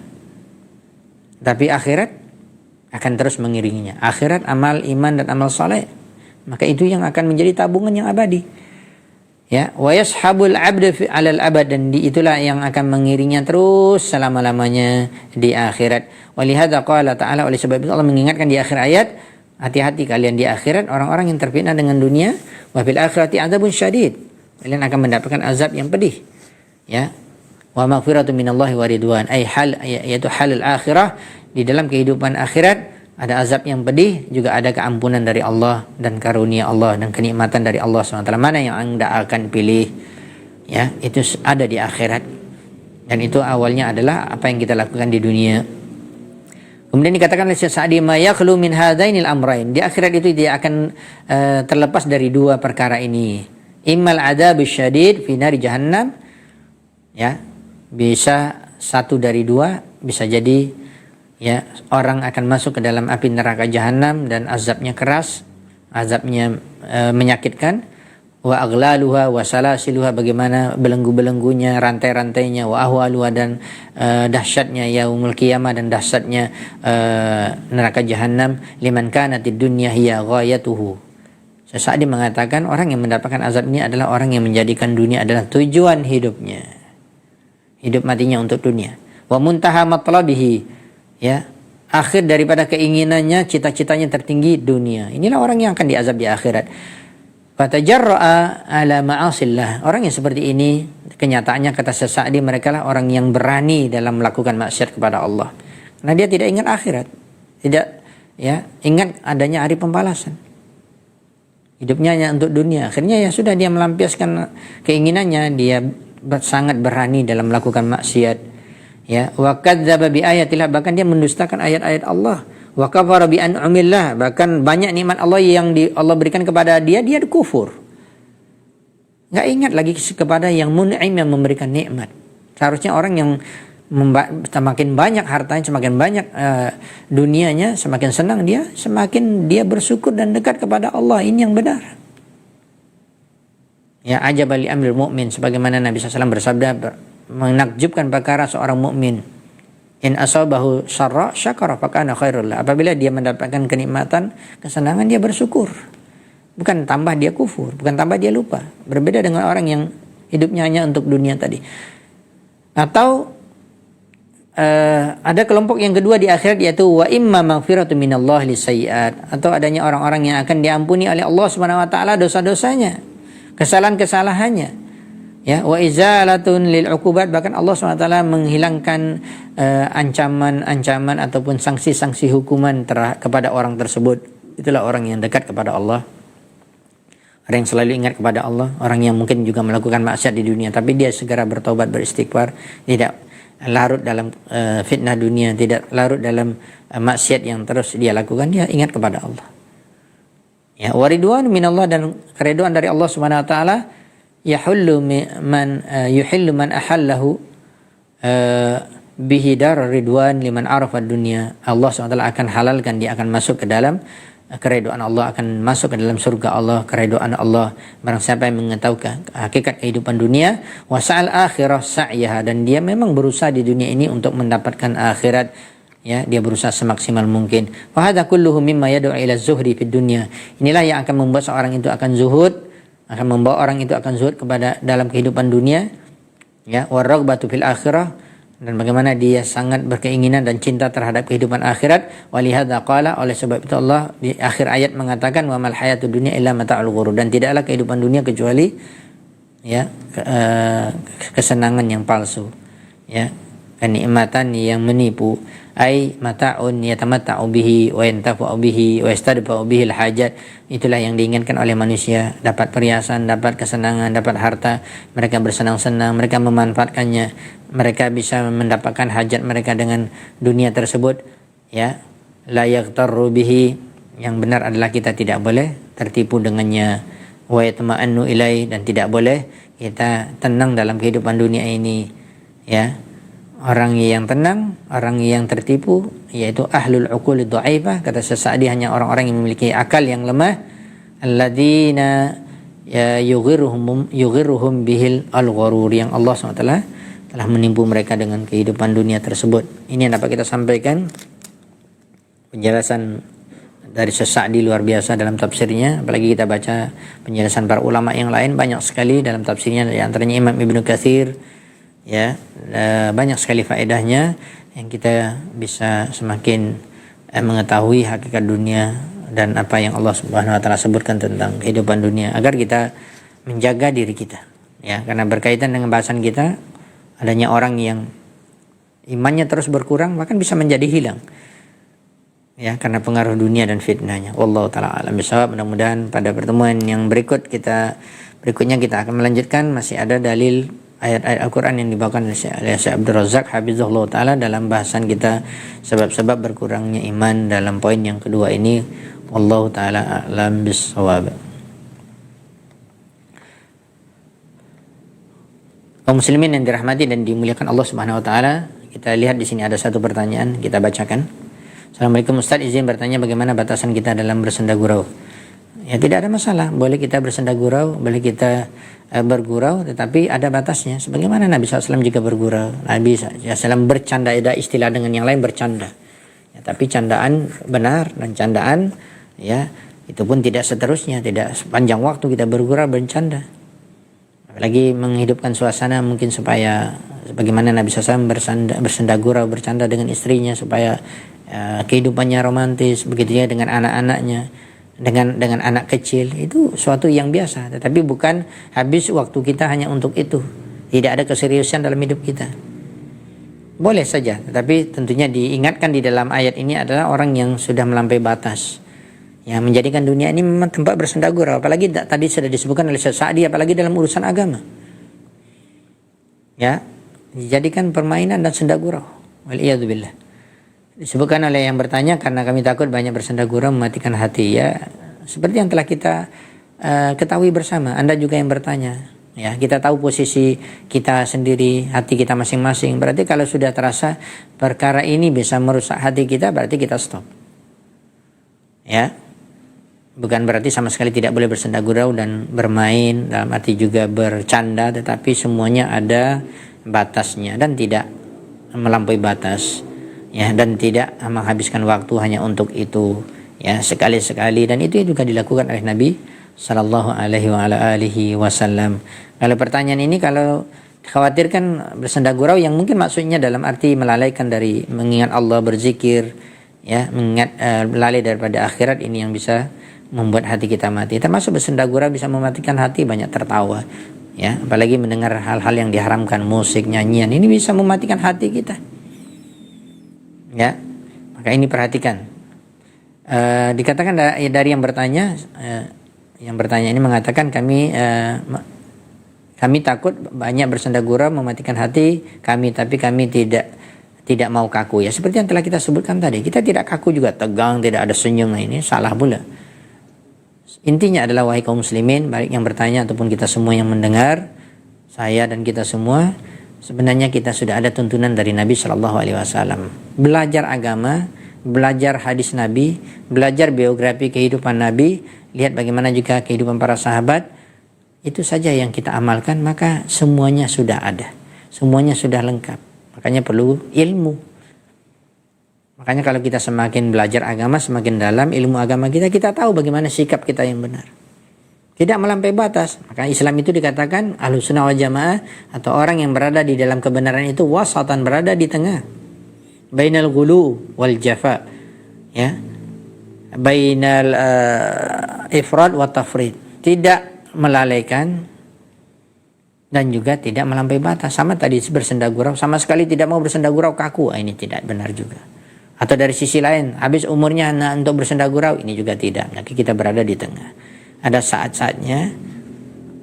Tapi akhirat akan terus mengiringinya. Akhirat, amal, iman dan amal saleh, maka itu yang akan menjadi tabungan yang abadi. Ya, wa yashabul 'abda 'alal abad, dan itulah yang akan mengiringinya terus selama-lamanya di akhirat. Walihadza qala ta'ala, oleh sebab itu Allah mengingatkan di akhir ayat, hati-hati kalian di akhirat orang-orang yang terfitnah dengan dunia, wa fil akhirati 'adzabun syadid. Kalian akan mendapatkan azab yang pedih. Ya. Wa maghfiratu minallahi wa ridwan, yaitu halul akhirah. Di dalam kehidupan akhirat ada azab yang pedih, juga ada keampunan dari Allah dan karunia Allah dan kenikmatan dari Allah SWT. Mana yang Anda akan pilih? Ya, itu ada di akhirat. Dan itu awalnya adalah apa yang kita lakukan di dunia. Kemudian dikatakan oleh Syekh Sa'di, ma yakhlu min hadainil amrain. Di akhirat itu dia akan terlepas dari dua perkara ini. Immal adzabus syadid fi nari jahannam. Ya, bisa satu dari dua, bisa jadi ya orang akan masuk ke dalam api neraka jahanam dan azabnya keras, azabnya menyakitkan. Wa aglaluha wa salasiluha, bagaimana belenggu-belenggunya, rantai-rantainya, wa ahwaluha, dan dahsyatnya yaumul qiyamah dan dahsyatnya neraka jahanam. Liman kanatid dunya hiya ghayatuhu. Sa'di mengatakan orang yang mendapatkan azab ini adalah orang yang menjadikan dunia adalah tujuan hidupnya. Hidup matinya untuk dunia. Wa muntaha matlabihi, ya, akhir daripada keinginannya, cita-citanya tertinggi dunia. Inilah orang yang akan diazab di akhirat. Fatajarra'a ala ma'asillah. Orang yang seperti ini kenyataannya, kata Sa'di, mereka lah orang yang berani dalam melakukan maksiat kepada Allah. Karena dia tidak ingat akhirat, tidak ya ingat adanya hari pembalasan. Hidupnya hanya untuk dunia. Akhirnya ya sudah, dia melampiaskan keinginannya, dia sangat berani dalam melakukan maksiat. Ya, wa kadzdzaba bi ayatillah, bahkan dia mendustakan ayat-ayat Allah. Wa kafara bi an'amillah, bahkan banyak nikmat Allah yang Allah berikan kepada dia kufur. Enggak ingat lagi kepada yang mun'im, yang memberikan nikmat. Seharusnya orang yang semakin banyak hartanya, semakin banyak dunianya, semakin senang dia, semakin dia bersyukur dan dekat kepada Allah. Ini yang benar. Ya, ajabal li amril mu'min, sebagaimana Nabi SAW bersabda, menakjubkan perkara seorang mukmin. In asabahu syarra syakara fakana khairul lah. Apabila dia mendapatkan kenikmatan, kesenangan, dia bersyukur. Bukan tambah dia kufur, bukan tambah dia lupa. Berbeda dengan orang yang hidupnya hanya untuk dunia tadi. Atau ada kelompok yang kedua di akhirat, yaitu wa imma maghfiratu minallah lisayyi'at, atau adanya orang-orang yang akan diampuni oleh Allah Subhanahu wa taala dosa-dosanya, kesalahan-kesalahannya. Ya, wa izalatun lil uqubat, bahkan Allah SWT menghilangkan ancaman-ancaman ataupun sanksi-sanksi hukuman kepada orang tersebut. Itulah orang yang dekat kepada Allah. Orang yang selalu ingat kepada Allah, orang yang mungkin juga melakukan maksiat di dunia, tapi dia segera bertobat, beristighfar, tidak larut dalam fitnah dunia, tidak larut dalam maksiat yang terus dia lakukan, dia ingat kepada Allah. Ya, waridwan minallah, dan keridhaan dari Allah Subhanahu wa taala. Yuhillu man ahallahu bihi dar ridwan liman arafa dunya. Allah SWT akan halalkan, dia akan masuk ke dalam keridhaan Allah, akan masuk ke dalam surga Allah, keridhaan Allah. Barang siapa yang mengetahui hakikat kehidupan dunia, wasa'al akhirah sa'yaha, dan dia memang berusaha di dunia ini untuk mendapatkan akhirat, ya, dia berusaha semaksimal mungkin. Wa hadza kulluhu mimma yad'u ila zuhdi fid dunya. Inilah yang akan membuat seorang itu akan zuhud, akan membawa orang itu akan zuhud kepada dalam kehidupan dunia, ya, waraghbatu fil akhirah, dan bagaimana dia sangat berkeinginan dan cinta terhadap kehidupan akhirat. Walihadza qala, oleh sebab itu Allah di akhir ayat mengatakan wa mal hayatud dunya illa mata'ul ghurur, dan tidaklah kehidupan dunia kecuali, ya, kesenangan yang palsu, ya, kenikmatan yang menipu. Ai mata'un yatamatta'u bihi wa yantafa'u bihi wa yastadfa'u bihi al-hajat. Itulah yang diinginkan oleh manusia, dapat perhiasan, dapat kesenangan, dapat harta, mereka bersenang-senang, mereka memanfaatkannya, mereka bisa mendapatkan hajat mereka dengan dunia tersebut, ya. La yaghtarru bihi, yang benar adalah kita tidak boleh tertipu dengannya. Wa yatma'annu ilai, dan tidak boleh kita tenang dalam kehidupan dunia ini, ya. Orang yang tenang, orang yang tertipu, yaitu ahlul uqul dhaifah, kata Sa'di, hanya orang-orang yang memiliki akal yang lemah, alladzina yughiruhum bihil al-ghurur, yang Allah SWT telah menipu mereka dengan kehidupan dunia tersebut. Ini yang dapat kita sampaikan. Penjelasan dari Sa'di luar biasa dalam tafsirnya, apalagi kita baca penjelasan para ulama yang lain, banyak sekali dalam tafsirnya, di antaranya Imam Ibnu Katsir, ya, banyak sekali faedahnya yang kita bisa semakin mengetahui hakikat dunia dan apa yang Allah Subhanahu wa taala sebutkan tentang kehidupan dunia, agar kita menjaga diri kita, ya, karena berkaitan dengan bahasan kita, adanya orang yang imannya terus berkurang bahkan bisa menjadi hilang, ya, karena pengaruh dunia dan fitnahnya. Wallahu taala alam bisawab. Mudah-mudahan pada pertemuan yang berikutnya kita akan melanjutkan, masih ada dalil ayat-ayat Al-Quran yang dibawakan oleh Syekh Abdul Razak hafizahullah ta'ala dalam bahasan kita sebab-sebab berkurangnya iman, dalam poin yang kedua ini. Wallahu ta'ala a'lam bis-shawab. Kaum muslimin yang dirahmati dan dimuliakan Allah Subhanahu wa taala, kita lihat di sini ada satu pertanyaan, kita bacakan. Assalamualaikum Ustaz, izin bertanya bagaimana batasan kita dalam bersenda gurau? Ya, tidak ada masalah, boleh kita bersenda gurau, boleh kita bergurau, tetapi ada batasnya. Sebagaimana Nabi SAW jika bergurau, Nabi SAW bercanda, ada istilah dengan yang lain bercanda, ya, tapi candaan benar, dan candaan, ya, itu pun tidak seterusnya, tidak sepanjang waktu kita bergurau bercanda, apalagi menghidupkan suasana mungkin supaya sebagaimana Nabi SAW bersenda gurau, bercanda dengan istrinya supaya kehidupannya romantis, begitu ya dengan anak-anaknya, dengan anak kecil, itu suatu yang biasa, tetapi bukan habis waktu kita hanya untuk itu. Tidak ada keseriusan dalam hidup kita. Boleh saja, tetapi tentunya diingatkan di dalam ayat ini adalah orang yang sudah melampaui batas, yang menjadikan dunia ini memang tempat bersenda gurau, apalagi tadi sudah disebutkan oleh Syekh Sa'di, apalagi dalam urusan agama, ya, dijadikan permainan dan senda gurau. Waliyadzubillah. Disebutkan oleh yang bertanya, karena kami takut banyak bersenda gurau mematikan hati, ya, seperti yang telah kita ketahui bersama. Anda juga yang bertanya, ya, kita tahu posisi kita sendiri, hati kita masing-masing. Berarti kalau sudah terasa perkara ini bisa merusak hati kita, berarti kita stop, ya. Bukan berarti sama sekali tidak boleh bersenda gurau dan bermain, dalam arti juga bercanda, tetapi semuanya ada batasnya dan tidak melampaui batas, ya, dan tidak menghabiskan waktu hanya untuk itu, ya, sekali-sekali, dan itu juga dilakukan oleh Nabi sallallahu alaihi wasallam. Kalau pertanyaan ini, kalau dikhawatirkan bersenda gurau yang mungkin maksudnya dalam arti melalaikan dari mengingat Allah, berzikir, ya, mengingat lalai daripada akhirat, ini yang bisa membuat hati kita mati. Termasuk bersenda gurau bisa mematikan hati, banyak tertawa, ya, apalagi mendengar hal-hal yang diharamkan, musik, nyanyian, ini bisa mematikan hati kita, ya. Maka ini perhatikan. Dikatakan dari yang bertanya ini mengatakan kami takut banyak bersenda gurau mematikan hati kami, tapi kami tidak mau kaku, ya, seperti yang telah kita sebutkan tadi. Kita tidak kaku juga, tegang, tidak ada senyum, ini salah pula. Intinya adalah, wahai kaum muslimin, baik yang bertanya ataupun kita semua yang mendengar, saya dan kita semua, sebenarnya kita sudah ada tuntunan dari Nabi Shallallahu Alaihi Wasallam. Belajar agama belajar hadis Nabi, belajar biografi kehidupan Nabi, lihat bagaimana juga kehidupan para sahabat, itu saja yang kita amalkan, maka semuanya sudah ada, semuanya sudah lengkap. Makanya perlu ilmu. Makanya kalau kita semakin belajar agama, semakin dalam ilmu agama kita tahu bagaimana sikap kita yang benar. Tidak melampaui batas. Maka Islam itu dikatakan Ahlussunnah wal Jamaah, atau orang yang berada di dalam kebenaran itu wasatan, berada di tengah. Bainal ghulu wal jafa. Ya. Bainal ifrad wa tafrid. Tidak melalaikan dan juga tidak melampaui batas. Sama tadi bersenda gurau, sama sekali tidak mau bersenda gurau, kaku. Ini tidak benar juga. Atau dari sisi lain, habis umurnya untuk bersenda gurau, ini juga tidak. Jadi kita berada di tengah. Ada saat-saatnya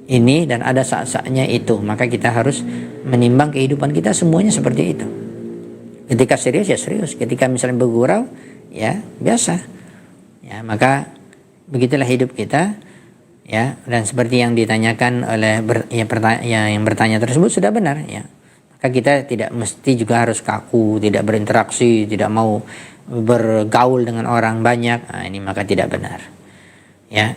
ini dan ada saat-saatnya itu. Maka kita harus menimbang kehidupan kita semuanya seperti itu. Ketika serius ya serius, ketika misalnya bergurau ya biasa. Ya, maka begitulah hidup kita. Ya, dan seperti yang ditanyakan oleh yang bertanya tersebut sudah benar ya. Maka kita tidak mesti juga harus kaku, tidak berinteraksi, tidak mau bergaul dengan orang banyak. Nah, ini maka tidak benar. Ya,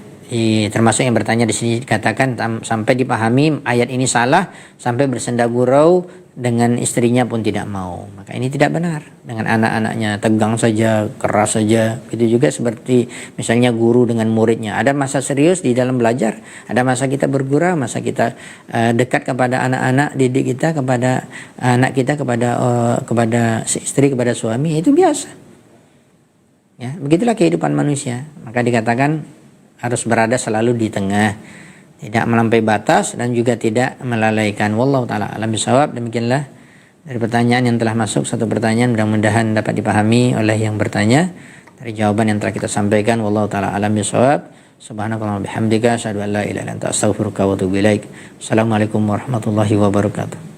termasuk yang bertanya di sini dikatakan sampai dipahami ayat ini salah, sampai bersenda gurau dengan istrinya pun tidak mau. Maka ini tidak benar. Dengan anak-anaknya tegang saja, keras saja. Itu juga seperti misalnya guru dengan muridnya. Ada masa serius di dalam belajar, ada masa kita bergurau, masa kita dekat kepada anak-anak didik kita, kepada anak kita, kepada istri, kepada suami. Itu biasa. Ya, begitulah kehidupan manusia. Maka dikatakan harus berada selalu di tengah, tidak melampaui batas dan juga tidak melalaikan. Wallahu taala alam bisawab. Demikianlah dari pertanyaan yang telah masuk, satu pertanyaan mudah-mudahan dapat dipahami oleh yang bertanya dari jawaban yang telah kita sampaikan. Wallahu taala alam bisawab. Subhanakallahumma bihamdika asyhadu an la ilaha illa anta astaghfiruka wa atubu ilaik. Assalamualaikum warahmatullahi wabarakatuh.